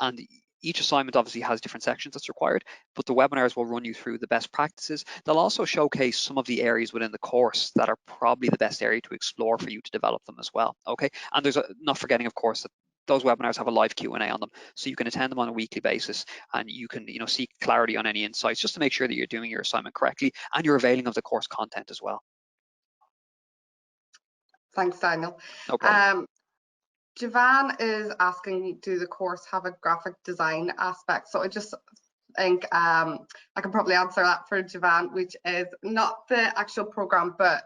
[SPEAKER 3] each assignment obviously has different sections that's required, but the webinars will run you through the best practices. They'll also showcase some of the areas within the course that are probably the best area to explore for you to develop them as well. Okay, and there's not forgetting, of course, that those webinars have a live Q&A on them, so you can attend them on a weekly basis, and you can, you know, seek clarity on any insights just to make sure that you're doing your assignment correctly and you're availing of the course content as well.
[SPEAKER 1] Thanks, Daniel.
[SPEAKER 3] No problem.
[SPEAKER 1] Javan is asking, do the course have a graphic design aspect? So I just think I can probably answer that for Javan, which is not the actual program, but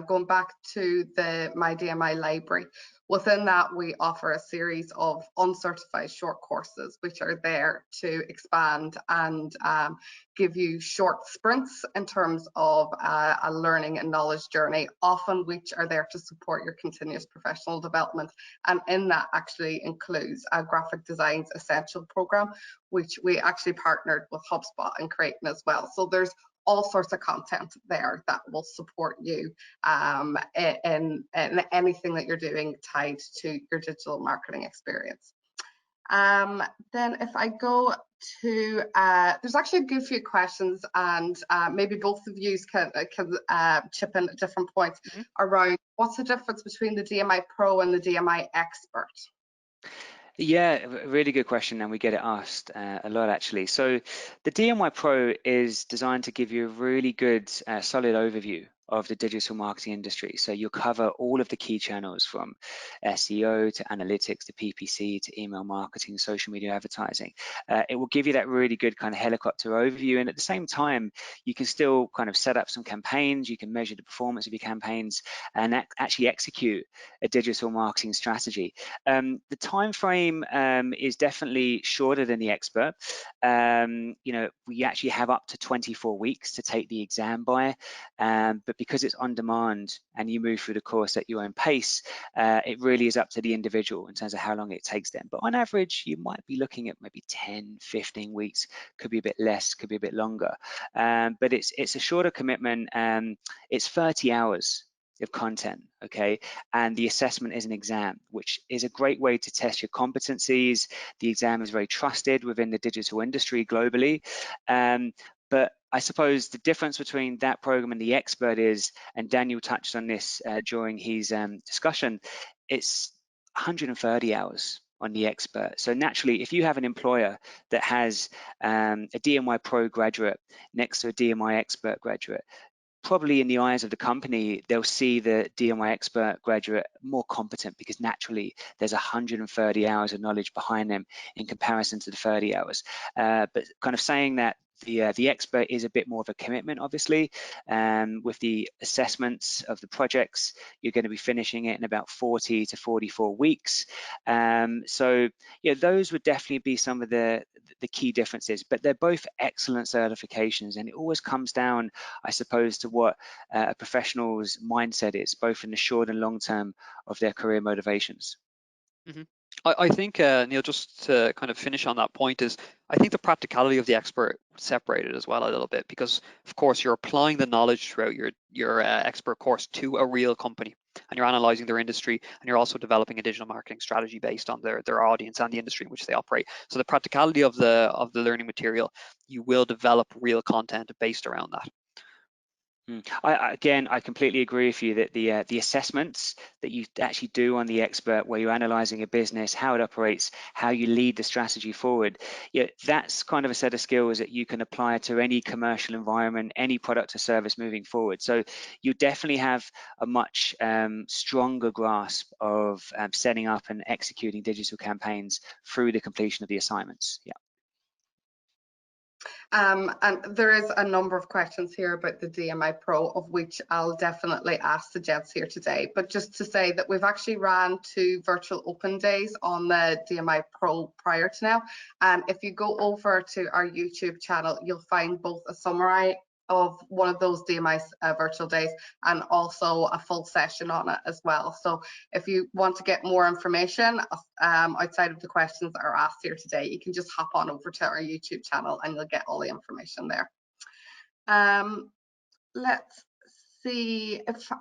[SPEAKER 1] going back to the My DMI library. Within that, we offer a series of uncertified short courses, which are there to expand and give you short sprints in terms of a learning and knowledge journey, often which are there to support your continuous professional development. And in that actually includes a graphic designs essential program, which we actually partnered with HubSpot in creating as well. So there's all sorts of content there that will support you in anything that you're doing tied to your digital marketing experience. Then if I go to, there's actually a good few questions, and maybe both of you can chip in at different points around what's the difference between the DMI Pro and the DMI Expert?
[SPEAKER 2] Yeah, really good question, and we get it asked a lot actually. So the DMI Pro is designed to give you a really good, solid overview of the digital marketing industry. So you'll cover all of the key channels from SEO to analytics to PPC to email marketing, social media advertising. It will give you that really good kind of helicopter overview, and at the same time, you can still kind of set up some campaigns, you can measure the performance of your campaigns and actually execute a digital marketing strategy. The time frame is definitely shorter than the Expert. You know, we actually have up to 24 weeks to take the exam by, but because it's on demand and you move through the course at your own pace, it really is up to the individual in terms of how long it takes them. But on average, you might be looking at maybe 10, 15 weeks, could be a bit less, could be a bit longer. But it's a shorter commitment. It's 30 hours of content, okay? And the assessment is an exam, which is a great way to test your competencies. The exam is very trusted within the digital industry globally. But I suppose the difference between that program and the Expert is, and Daniel touched on this during his discussion, it's 130 hours on the Expert. So naturally, if you have an employer that has a DMI Pro graduate next to a DMI Expert graduate, probably in the eyes of the company, they'll see the DMI Expert graduate more competent because naturally there's 130 hours of knowledge behind them in comparison to the 30 hours. But kind of saying that the Expert is a bit more of a commitment, obviously. With the assessments of the projects, you're going to be finishing it in about 40 to 44 weeks. So yeah, those would definitely be some of the key differences, but they're both excellent certifications, and it always comes down, I suppose, to what a professional's mindset is, both in the short and long term of their career motivations.
[SPEAKER 3] I think, Neil, just to kind of finish on that point is, I think the practicality of the Expert separated as well a little bit, because of course you're applying the knowledge throughout your Expert course to a real company, and you're analyzing their industry, and you're also developing a digital marketing strategy based on their audience and the industry in which they operate. So the practicality of the learning material, you will develop real content based around that.
[SPEAKER 2] I completely agree with you that the assessments that you actually do on the Expert, where you're analyzing a business, how it operates, how you lead the strategy forward, that's kind of a set of skills that you can apply to any commercial environment, any product or service moving forward. So you definitely have a much stronger grasp of setting up and executing digital campaigns through the completion of the assignments. Yeah.
[SPEAKER 1] And there is a number of questions here about the DMI Pro, of which I'll definitely ask the gents here today. But just to say that we've actually ran 2 virtual open days on the DMI Pro prior to now. And if you go over to our YouTube channel, you'll find both a summary of one of those DMI virtual days and also a full session on it as well. So if you want to get more information outside of the questions that are asked here today, you can just hop on over to our YouTube channel and you'll get all the information there. Let's see if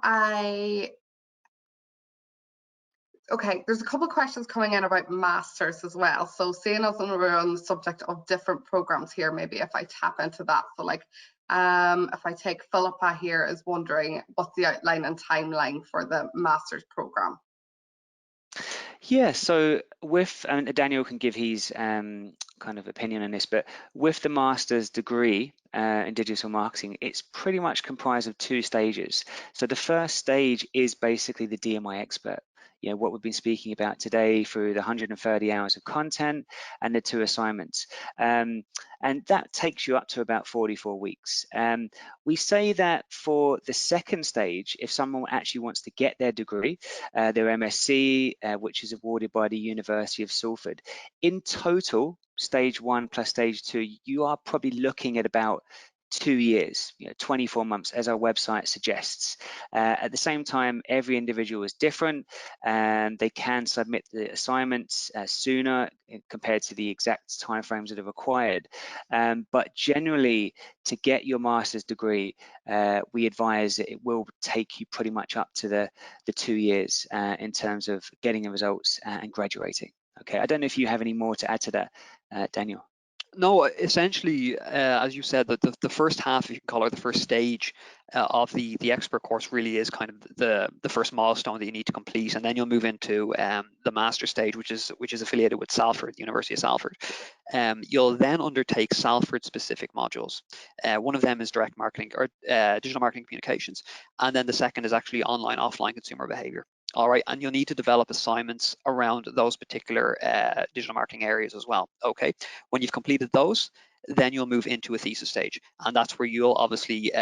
[SPEAKER 1] okay, there's a couple of questions coming in about masters as well. So seeing as we're on the subject of different programs here, maybe if I tap into that. So like if I take Philippa here is wondering what's the outline and timeline for the master's program.
[SPEAKER 2] Yeah, so with, and Daniel can give his kind of opinion on this, but with the master's degree in digital marketing, it's pretty much comprised of 2 stages. So the first stage is basically the DMI Expert. You know, what we've been speaking about today through the 130 hours of content and the 2 assignments. And that takes you up to about 44 weeks. We say that for the second stage, if someone actually wants to get their degree, their MSc, which is awarded by the University of Salford, in total, stage 1 plus stage 2, you are probably looking at about 2 years, 24 months, as our website suggests. At the same time, every individual is different, and they can submit the assignments sooner compared to the exact timeframes that are required. But generally, to get your master's degree, we advise that it will take you pretty much up to the 2 years in terms of getting the results and graduating. Okay, I don't know if you have any more to add to that, Daniel.
[SPEAKER 3] No, essentially, as you said, that the first half, you can call it the first stage of the expert course, really is kind of the first milestone that you need to complete, and then you'll move into the master stage, which is affiliated with Salford, University of Salford. You'll then undertake Salford specific modules. One of them is direct marketing or digital marketing communications, and then the second is actually online offline consumer behavior. All right, and you'll need to develop assignments around those particular digital marketing areas as well. Okay, when you've completed those, then you'll move into a thesis stage, and that's where you'll obviously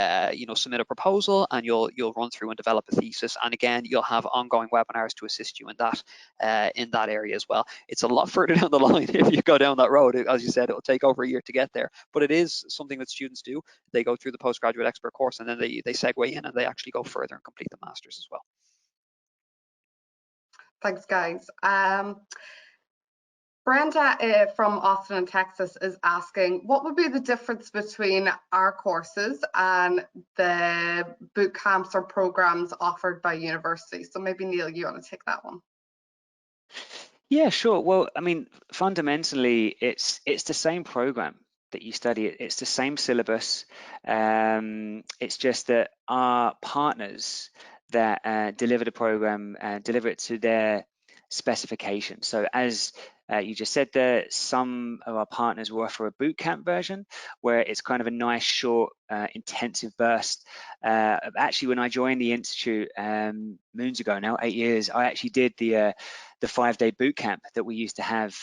[SPEAKER 3] submit a proposal, and you'll run through and develop a thesis. And again, you'll have ongoing webinars to assist you in that area as well. It's a lot further down the line if you go down that road. As you said, it'll take over a year to get there, but it is something that students do. They go through the postgraduate expert course, and then they segue in and they actually go further and complete the masters as well.
[SPEAKER 1] Thanks, guys. Brenda from Austin, Texas is asking, what would be the difference between our courses and the boot camps or programs offered by universities? So maybe Neil, you want to take that one?
[SPEAKER 2] Yeah, sure. Well, I mean, fundamentally, it's the same program that you study. It's the same syllabus. It's just that our partners that deliver the program deliver it to their specification. So as you just said there, some of our partners will offer a bootcamp version where it's kind of a nice, short, intensive burst. Actually, when I joined the Institute moons ago now, 8 years, I actually did the 5-day boot camp that we used to have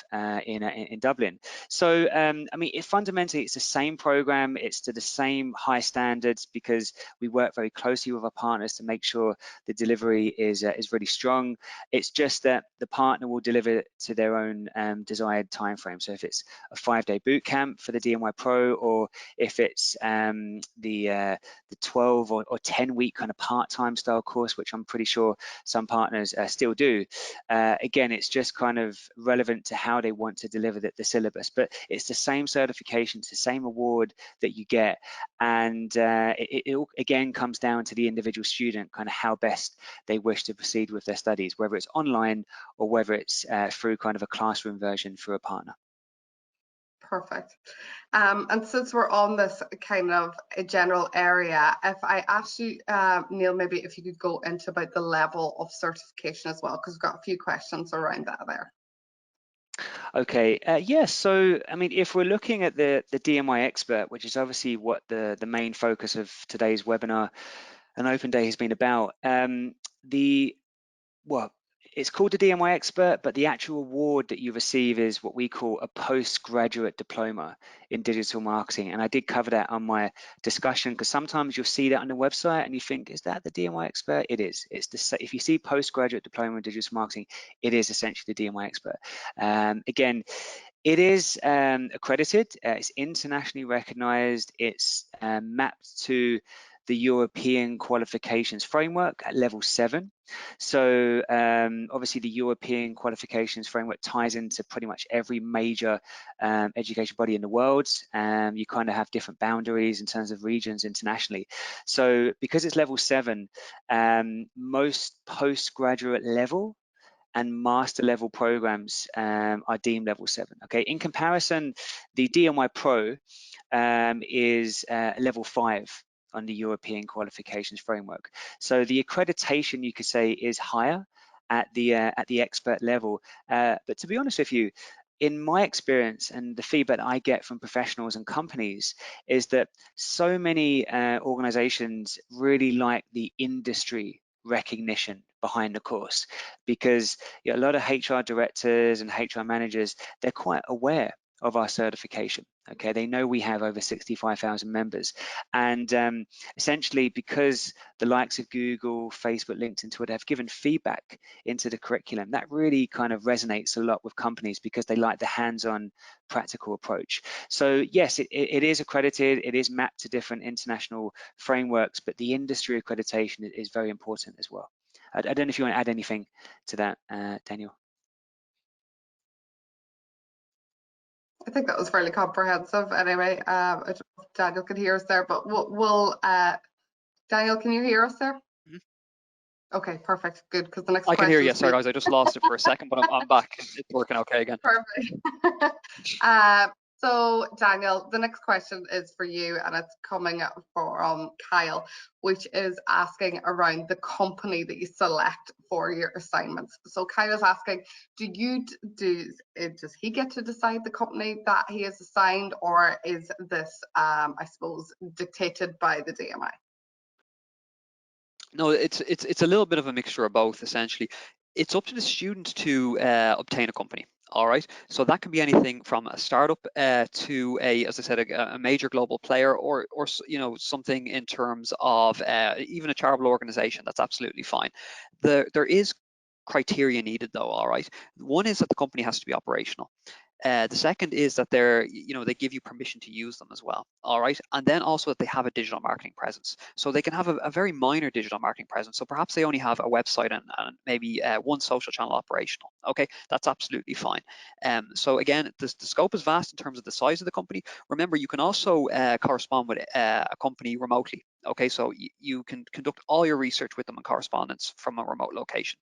[SPEAKER 2] in Dublin. So, I mean, fundamentally, it's the same program. It's to the same high standards because we work very closely with our partners to make sure the delivery is really strong. It's just that the partner will deliver it to their own desired timeframe. So if it's a 5-day boot camp for the DMI Pro, or if it's the 12 or 10-week kind of part-time style course, which I'm pretty sure some partners still do. Again, it's just kind of relevant to how they want to deliver the syllabus, but it's the same certification, it's the same award that you get, and it all, again, comes down to the individual student, kind of how best they wish to proceed with their studies, whether it's online or whether it's through kind of a classroom version through a partner.
[SPEAKER 1] Perfect. And since we're on this kind of a general area, if I asked you, Neil, maybe if you could go into about the level of certification as well, because we've got a few questions around that there.
[SPEAKER 2] Okay, yes. So, I mean, if we're looking at the DMI Expert, which is obviously what the main focus of today's webinar and Open Day has been about, well, it's called the DMI Expert, but the actual award that you receive is what we call a postgraduate diploma in digital marketing. And I did cover that on my discussion, because sometimes you'll see that on the website and you think, is that the DMI Expert? It is. If you see postgraduate diploma in digital marketing, it is essentially the DMI Expert. Again, it is accredited. It's internationally recognized. It's mapped to the European qualifications framework at level 7. So obviously the European qualifications framework ties into pretty much every major education body in the world. You kind of have different boundaries in terms of regions internationally. So because it's level 7, most postgraduate level and master level programs are deemed level 7. Okay, in comparison, the DMI Pro is level 5 on the European qualifications framework. So the accreditation, you could say, is higher at the expert level. But to be honest with you, in my experience and the feedback I get from professionals and companies is that so many organizations really like the industry recognition behind the course, because a lot of HR directors and HR managers, they're quite aware of our certification. Okay, they know we have over 65,000 members, and essentially because the likes of Google, Facebook, LinkedIn, Twitter have given feedback into the curriculum, that really kind of resonates a lot with companies because they like the hands-on practical approach. So yes, it is accredited, it is mapped to different international frameworks, but the industry accreditation is very important as well. I don't know if you want to add anything to that, Daniel.
[SPEAKER 1] I think that was fairly comprehensive. Anyway, I don't know if Daniel can hear us there, but Daniel, can you hear us there?
[SPEAKER 3] Mm-hmm.
[SPEAKER 1] Okay, perfect. Good, because the next
[SPEAKER 3] I can hear
[SPEAKER 1] question
[SPEAKER 3] you.
[SPEAKER 1] is for
[SPEAKER 3] Sorry, guys, I just lost it for a second, but I'm back. It's working okay again.
[SPEAKER 1] Perfect. So Daniel, the next question is for you, and it's coming from Kyle, which is asking around the company that you select for your assignments. So Kyle's asking, does he get to decide the company that he is assigned, or is this, I suppose, dictated by the DMI?
[SPEAKER 3] No, it's a little bit of a mixture of both, essentially. It's up to the student to obtain a company. All right, so that can be anything from a startup to as I said, a major global player, or something in terms of even a charitable organization. That's absolutely fine. There is criteria needed though. All right, one is that the company has to be operational. The second is that they give you permission to use them as well. All right, and then also that they have a digital marketing presence. So they can have a very minor digital marketing presence. So perhaps they only have a website and maybe one social channel operational. Okay, that's absolutely fine. So again, the scope is vast in terms of the size of the company. Remember, you can also correspond with a company remotely. Okay, so you can conduct all your research with them in correspondence from a remote location.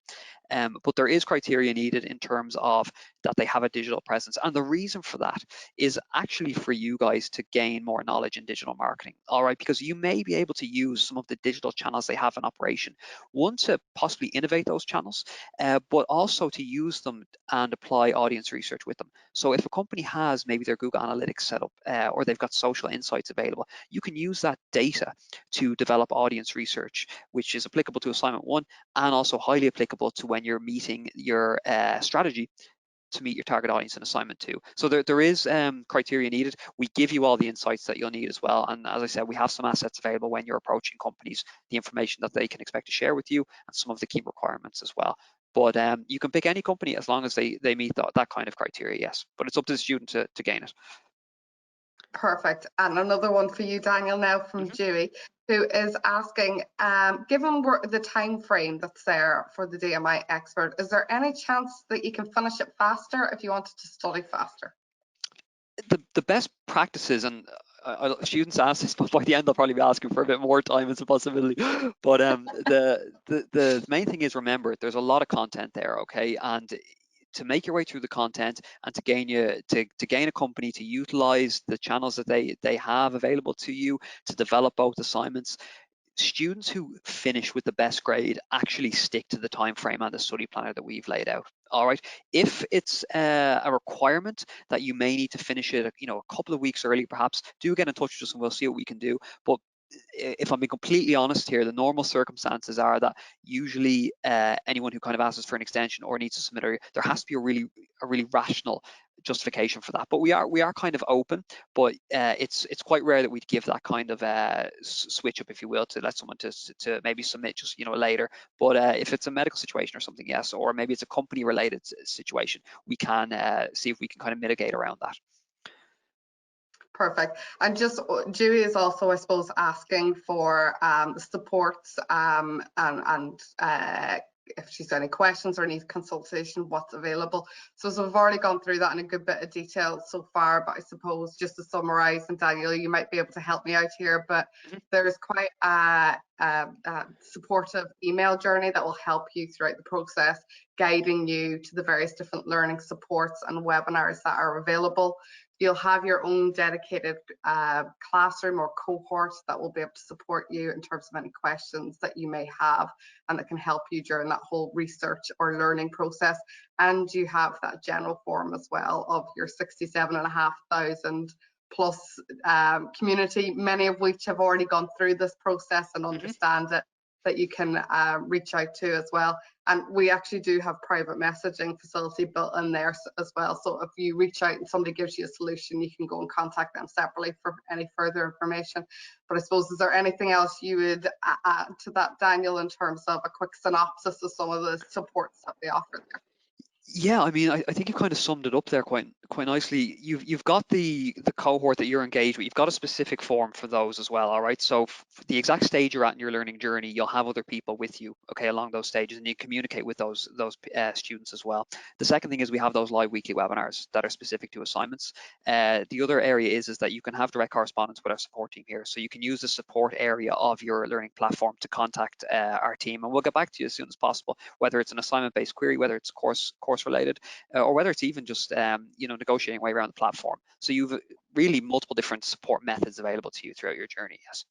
[SPEAKER 3] But there is criteria needed in terms of that they have a digital presence. And the reason for that is actually for you guys to gain more knowledge in digital marketing, all right? Because you may be able to use some of the digital channels they have in operation, one, to possibly innovate those channels, but also to use them and apply audience research with them. So if a company has maybe their Google Analytics set up or they've got social insights available, you can use that data to develop audience research, which is applicable to assignment 1 and also highly applicable to when you're meeting your strategy to meet your target audience in assignment 2. So there is criteria needed. We give you all the insights that you'll need as well. And as I said, we have some assets available when you're approaching companies, the information that they can expect to share with you and some of the key requirements as well. But you can pick any company as long as they meet that kind of criteria, yes. But it's up to the student to gain it.
[SPEAKER 1] Perfect. And another one for you, Daniel, now from Dewey, who is asking, given the time frame that's there for the DMI Expert, is there any chance that you can finish it faster if you wanted to study faster?
[SPEAKER 3] The best practices, and students ask this, but by the end they'll probably be asking for a bit more time as a possibility. But the main thing is, remember, there's a lot of content there, okay? And to make your way through the content and to gain a company to utilize the channels that they have available to you to develop both assignments, students who finish with the best grade actually stick to the time frame and the study planner that we've laid out. All right, if it's a requirement that you may need to finish it a couple of weeks early, perhaps do get in touch with us and we'll see what we can do. But if I'm being completely honest here, the normal circumstances are that usually anyone who kind of asks for an extension or needs to submit, there has to be a really rational justification for that. But we are kind of open, but it's quite rare that we'd give that kind of switch up, if you will, to let someone to maybe submit just later. But if it's a medical situation or something, yes, or maybe it's a company related situation, we can see if we can kind of mitigate around that.
[SPEAKER 1] Perfect. And just Dewey is also, I suppose, asking for supports and if she's got any questions or needs consultation, what's available. So we've already gone through that in a good bit of detail so far, but I suppose just to summarize, and Daniel, you might be able to help me out here, but there's quite a supportive email journey that will help you throughout the process, guiding you to the various different learning supports and webinars that are available. You'll have your own dedicated classroom or cohort that will be able to support you in terms of any questions that you may have and that can help you during that whole research or learning process. And you have that general forum as well of your 67,500 plus community, many of which have already gone through this process and understand it, that you can reach out to as well. And we actually do have private messaging facility built in there as well. So if you reach out and somebody gives you a solution, you can go and contact them separately for any further information. But I suppose, is there anything else you would add to that, Daniel, in terms of a quick synopsis of some of the supports that we offer there?
[SPEAKER 3] Yeah, I mean, I think you kind of summed it up there quite quite nicely, you've got the cohort that you're engaged with. You've got a specific form for those as well. All right. So the exact stage you're at in your learning journey, you'll have other people with you, okay, along those stages, and you communicate with those students as well. The second thing is we have those live weekly webinars that are specific to assignments. The other area is that you can have direct correspondence with our support team here. So you can use the support area of your learning platform to contact our team, and we'll get back to you as soon as possible, whether it's an assignment-based query, whether it's course related, or whether it's even just negotiating way around the platform. So you've really multiple different support methods available to you throughout your journey. Yes.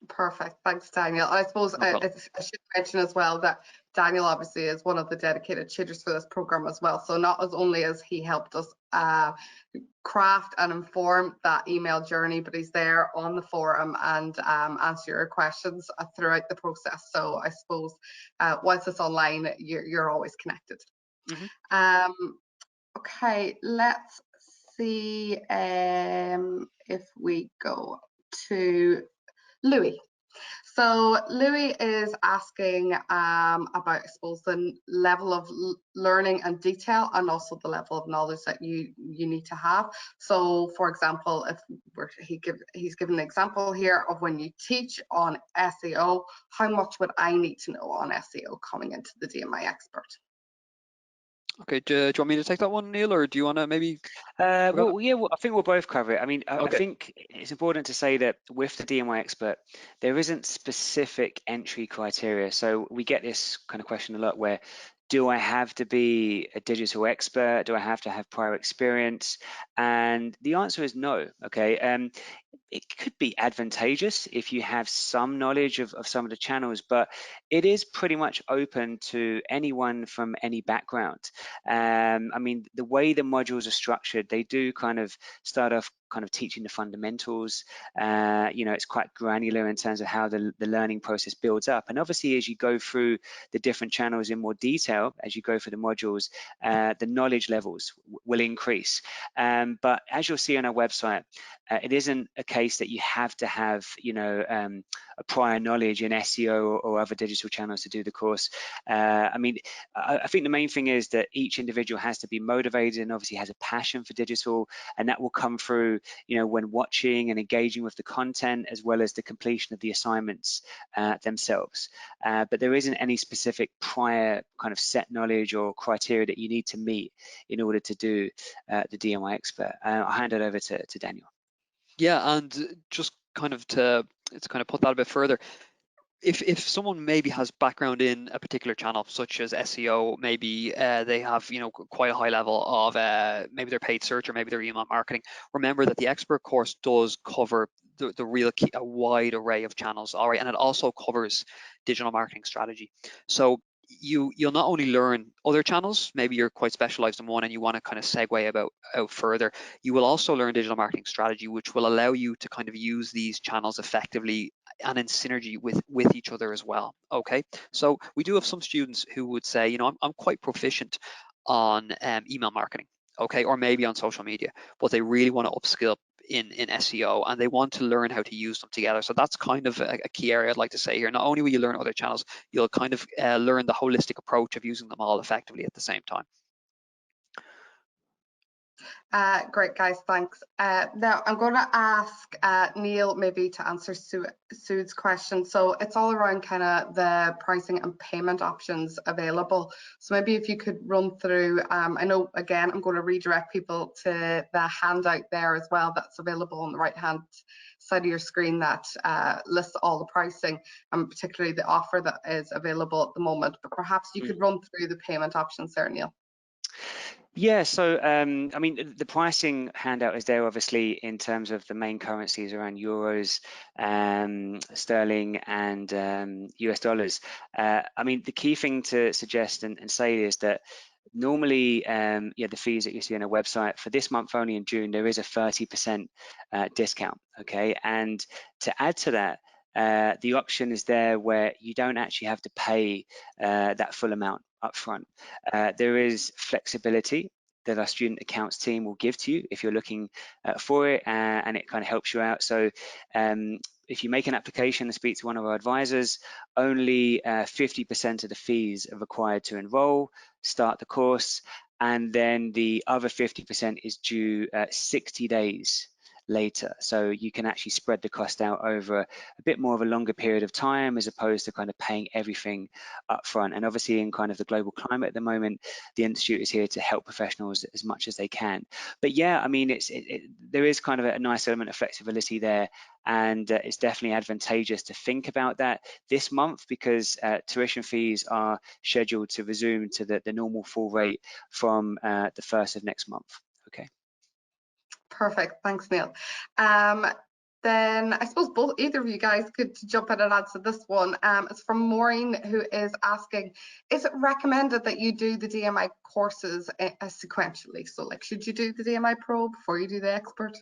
[SPEAKER 1] Perfect. Thanks, Daniel. I suppose
[SPEAKER 3] No
[SPEAKER 1] I should mention as well that Daniel obviously is one of the dedicated tutors for this program as well. So not as only has he helped us craft and inform that email journey, but he's there on the forum and answer your questions throughout the process. So I suppose once it's online, you're always connected. Okay, let's see if we go to Louis. So Louis is asking about, I suppose, the level of learning and detail, and also the level of knowledge that you need to have. So, for example, if he's given an example here of when you teach on SEO, how much would I need to know on SEO coming into the DMI Expert?
[SPEAKER 3] Okay, do you want me to take that one, Neil, or do you want to maybe?
[SPEAKER 2] Well, yeah, I think we'll both cover it. I mean, I
[SPEAKER 3] Okay.
[SPEAKER 2] think it's important to say that with the DMI Expert, there isn't specific entry criteria. So we get this kind of question a lot where, do I have to be a digital expert? Do I have to have prior experience? And the answer is no, okay? It could be advantageous if you have some knowledge of some of the channels, but it is pretty much open to anyone from any background. I mean, the way the modules are structured, they do kind of start off kind of teaching the fundamentals. It's quite granular in terms of how the learning process builds up. And obviously, as you go through the different channels in more detail, as you go through the modules, the knowledge levels will increase. But as you'll see on our website, it isn't a case that you have to have, a prior knowledge in SEO or other digital channels to do the course. I think the main thing is that each individual has to be motivated and obviously has a passion for digital, and that will come through, when watching and engaging with the content, as well as the completion of the assignments themselves. But there isn't any specific prior kind of set knowledge or criteria that you need to meet in order to do the DMI Expert. I'll hand it over to Daniel.
[SPEAKER 3] Yeah, and just kind of to put that a bit further, if someone maybe has background in a particular channel, such as SEO, maybe they have quite a high level of maybe their paid search or maybe their email marketing. Remember that the expert course does cover the real key, a wide array of channels, all right, and it also covers digital marketing strategy. So you'll not only learn other channels, maybe you're quite specialized in one and you want to kind of segue out further. You will also learn digital marketing strategy, which will allow you to kind of use these channels effectively and in synergy with each other as well. Okay, so we do have some students who would say, I'm quite proficient on email marketing, okay, or maybe on social media, but they really want to upskill in SEO and they want to learn how to use them together. So that's kind of a key area I'd like to say here. Not only will you learn other channels, you'll kind of learn the holistic approach of using them all effectively at the same time.
[SPEAKER 1] Great, guys, thanks. Now I'm going to ask Neil maybe to answer Sue's question. So it's all around kind of the pricing and payment options available. So maybe if you could run through, I know, again, I'm going to redirect people to the handout there as well that's available on the right-hand side of your screen that lists all the pricing and particularly the offer that is available at the moment. But perhaps you could run through the payment options there, Neil.
[SPEAKER 2] Yeah, so I mean, the pricing handout is there obviously in terms of the main currencies around euros, sterling, and US dollars. I mean, the key thing to suggest and say is that normally, the fees that you see on a website for this month only in June, there is a 30% discount. Okay, and to add to that, the option is there where you don't actually have to pay that full amount upfront. There is flexibility that our student accounts team will give to you if you're looking for it, and it kind of helps you out. So if you make an application and speak to one of our advisors, only 50% of the fees are required to enroll, start the course, and then the other 50% is due 60 days later. So you can actually spread the cost out over a bit more of a longer period of time, as opposed to kind of paying everything up front. And obviously, in kind of the global climate at the moment, the Institute is here to help professionals as much as they can. But yeah, I mean, there is kind of a nice element of flexibility there, and it's definitely advantageous to think about that this month, because tuition fees are scheduled to resume to the normal full rate from the 1st of next month. Okay.
[SPEAKER 1] Perfect, thanks Neil. Then I suppose either of you guys could jump in and answer this one. It's from Maureen, who is asking, is it recommended that you do the DMI courses sequentially? So like, should you do the DMI Pro before you do the Expert?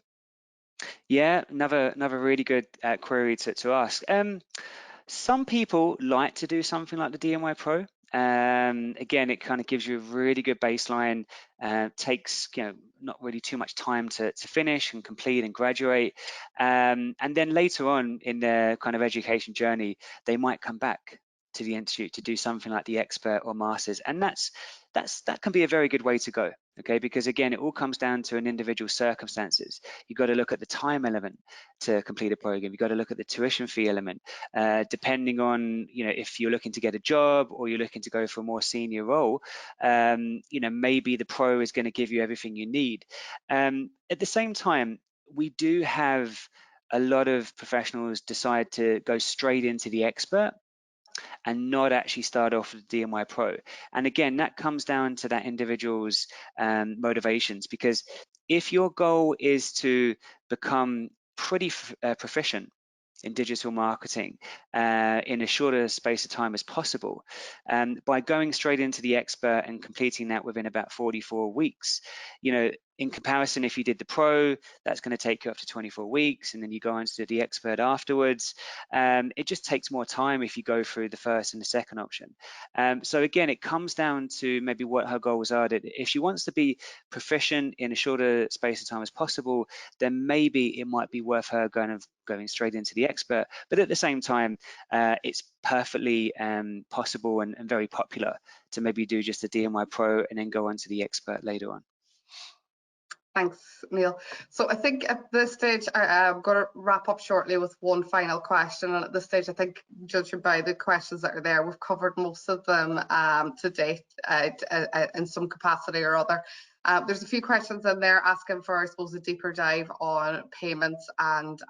[SPEAKER 2] Yeah, another really good query to ask. Some people like to do something like the DMI Pro. Again, it kind of gives you a really good baseline, takes not really too much time to finish and complete and graduate, and then later on in their kind of education journey, they might come back to the Institute to do something like the Expert or Masters, and that can be a very good way to go. Okay, because again, it all comes down to an individual circumstances. You've got to look at the time element to complete a program. You've got to look at the tuition fee element, depending on if you're looking to get a job or you're looking to go for a more senior role. Maybe the Pro is going to give you everything you need. At the same time, we do have a lot of professionals decide to go straight into the Expert and not actually start off with DMI Pro. And again, that comes down to that individual's motivations, because if your goal is to become pretty proficient in digital marketing in a shorter space of time as possible, by going straight into the Expert and completing that within about 44 weeks, in comparison, if you did the Pro, that's going to take you up to 24 weeks, and then you go on to the Expert afterwards. It just takes more time if you go through the first and the second option. So again, it comes down to maybe what her goals are. That if she wants to be proficient in a shorter space of time as possible, then maybe it might be worth her going straight into the Expert. But at the same time, it's perfectly possible and very popular to maybe do just the DMI Pro and then go on to the Expert later on.
[SPEAKER 1] Thanks, Neil. So I think at this stage, I'm going to wrap up shortly with one final question. And at this stage, I think, judging by the questions that are there, we've covered most of them to date in some capacity or other. There's a few questions in there asking for, I suppose, a deeper dive on payments. And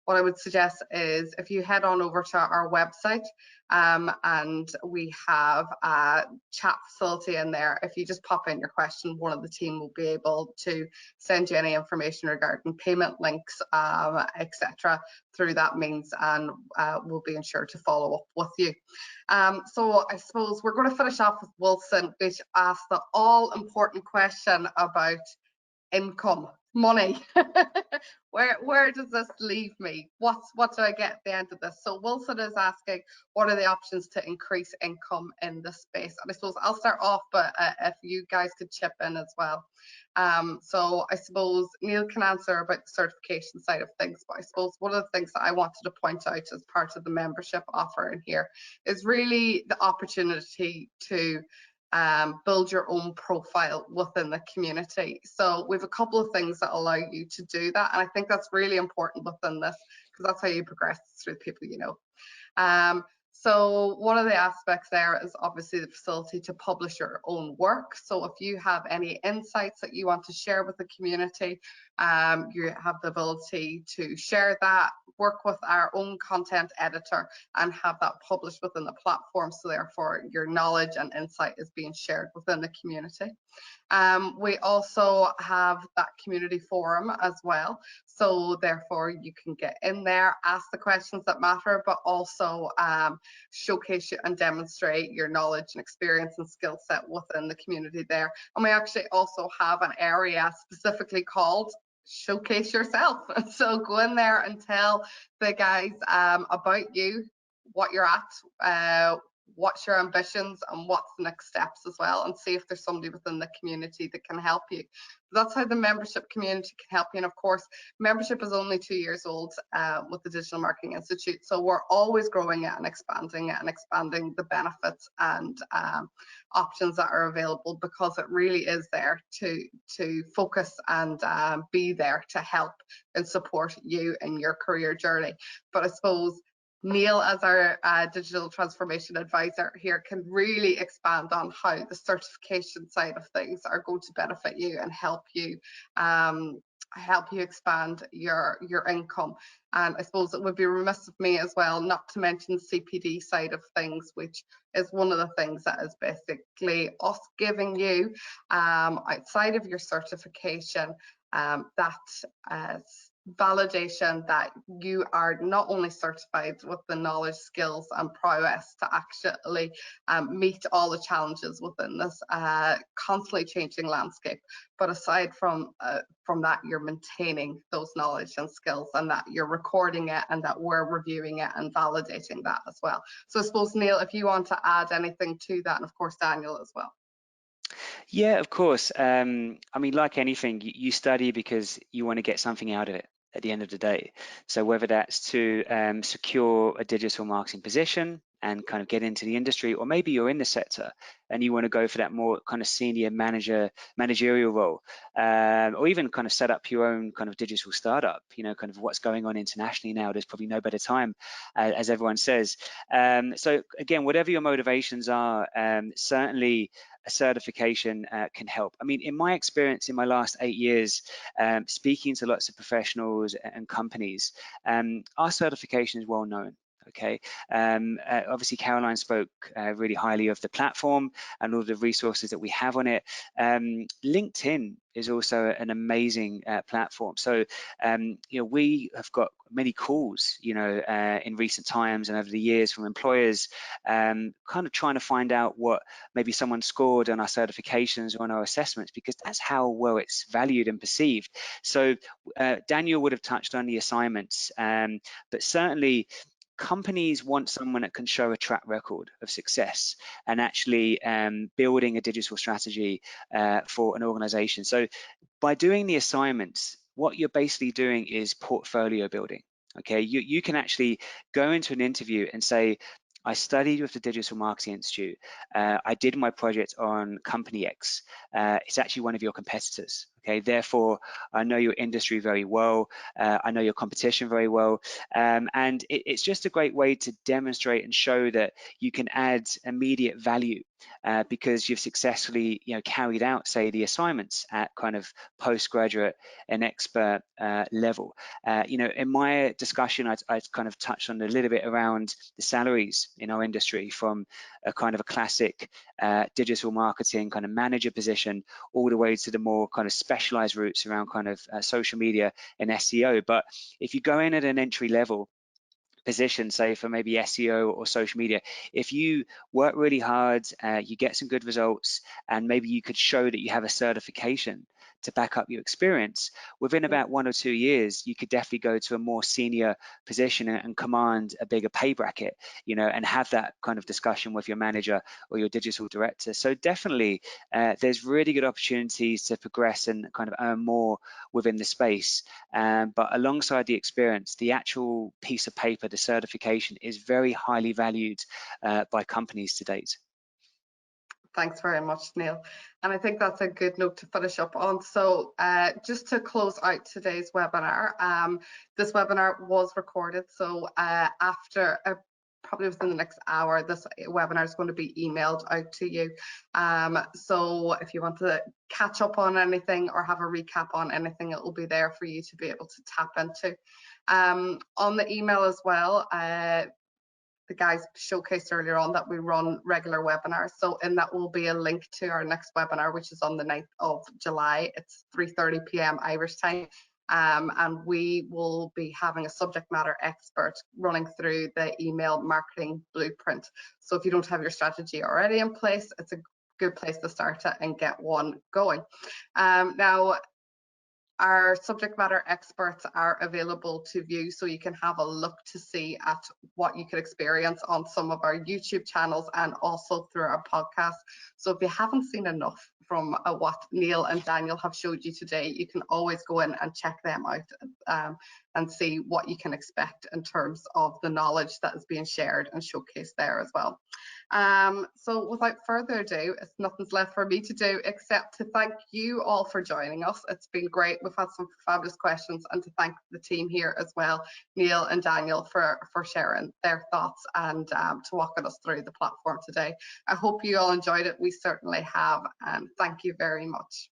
[SPEAKER 1] what I would suggest is if you head on over to our website, and we have a chat facility in there. If you just pop in your question, one of the team will be able to send you any information regarding payment links, etc. through that means, and we'll be ensured to follow up with you. So I suppose we're going to finish off with Wilson, which asked the all important question about income, money. Where does this leave me? What do I get at the end of this? So Wilson is asking, what are the options to increase income in this space? And I suppose I'll start off, but if you guys could chip in as well. So I suppose Neil can answer about the certification side of things, but I suppose one of the things that I wanted to point out as part of the membership offer in here is really the opportunity to build your own profile within the community. So we have a couple of things that allow you to do that, and I think that's really important within this, because that's how you progress through the people you know. So one of the aspects there is obviously the facility to publish your own work. So if you have any insights that you want to share with the community, you have the ability to share that, work with our own content editor and have that published within the platform. So therefore your knowledge and insight is being shared within the community. We also have that community forum as well. So therefore you can get in there, ask the questions that matter, but also showcase and demonstrate your knowledge and experience and skill set within the community there. And we actually also have an area specifically called Showcase Yourself. So go in there and tell the guys about you, what you're at, what's your ambitions and what's the next steps as well, and see if there's somebody within the community that can help you. That's how the membership community can help you. And of course, membership is only 2 years old with the Digital Marketing Institute, so we're always growing it and expanding the benefits and options that are available, because it really is there to focus and be there to help and support you in your career journey. But I suppose Neil, as our digital transformation advisor here, can really expand on how the certification side of things are going to benefit you and help you expand your income. And I suppose it would be remiss of me as well not to mention the CPD side of things, which is one of the things that is basically us giving you outside of your certification that validation that you are not only certified with the knowledge, skills and prowess to actually meet all the challenges within this constantly changing landscape, but aside from that, you're maintaining those knowledge and skills, and that you're recording it, and that we're reviewing it and validating that as well. So I suppose, Neil, if you want to add anything to that, and of course Daniel as well.
[SPEAKER 2] Yeah, of course. I mean, like anything, you study because you want to get something out of it at the end of the day. So whether that's to secure a digital marketing position and kind of get into the industry, or maybe you're in the sector and you want to go for that more kind of senior managerial role, or even kind of set up your own kind of digital startup, you know, kind of what's going on internationally now. There's probably no better time, as everyone says. So again, whatever your motivations are, certainly a certification can help. I mean, in my experience, in my last 8 years, speaking to lots of professionals and companies, our certification is well known. Okay, obviously Caroline spoke really highly of the platform and all the resources that we have on it. LinkedIn is also an amazing platform. So, you know, we have got many calls, you know, in recent times and over the years from employers, kind of trying to find out what maybe someone scored on our certifications or on our assessments, because that's how well it's valued and perceived. So Daniel would have touched on the assignments, but certainly companies want someone that can show a track record of success and actually building a digital strategy for an organization. So by doing the assignments, what you're basically doing is portfolio building. Okay, you can actually go into an interview and say, I studied with the Digital Marketing Institute. I did my project on company X. It's actually one of your competitors. Okay, therefore, I know your industry very well. I know your competition very well. And it's just a great way to demonstrate and show that you can add immediate value because you've successfully, you know, carried out, say, the assignments at kind of postgraduate and expert level. You know, in my discussion, I kind of touched on a little bit around the salaries in our industry, from a kind of a classic digital marketing kind of manager position all the way to the more kind of specialized routes around kind of social media and SEO. But if you go in at an entry level position, say for maybe SEO or social media, if you work really hard, you get some good results, and maybe you could show that you have a certification to back up your experience, within about 1 or 2 years, you could definitely go to a more senior position and command a bigger pay bracket, you know, and have that kind of discussion with your manager or your digital director. So definitely, there's really good opportunities to progress and kind of earn more within the space. But alongside the experience, the actual piece of paper, the certification, is very highly valued by companies to date.
[SPEAKER 1] Thanks very much, Neil. And I think that's a good note to finish up on. So just to close out today's webinar, this webinar was recorded. So after probably within the next hour, this webinar is going to be emailed out to you. So if you want to catch up on anything or have a recap on anything, it will be there for you to be able to tap into. On the email as well, the guys showcased earlier on that we run regular webinars. So in that will be a link to our next webinar, which is on the 9th of July. It's 3:30 p.m. Irish time. And we will be having a subject matter expert running through the email marketing blueprint. So if you don't have your strategy already in place, it's a good place to start it and get one going. Now, Our subject matter experts are available to view, so you can have a look to see at what you could experience on some of our YouTube channels and also through our podcast. So if you haven't seen enough from what Neil and Daniel have showed you today, you can always go in and check them out and see what you can expect in terms of the knowledge that is being shared and showcased there as well. So without further ado, nothing's left for me to do except to thank you all for joining us. It's been great. We've had some fabulous questions, and to thank the team here as well, Neil and Daniel, for sharing their thoughts and to walking us through the platform today. I hope you all enjoyed it. We certainly have, and thank you very much.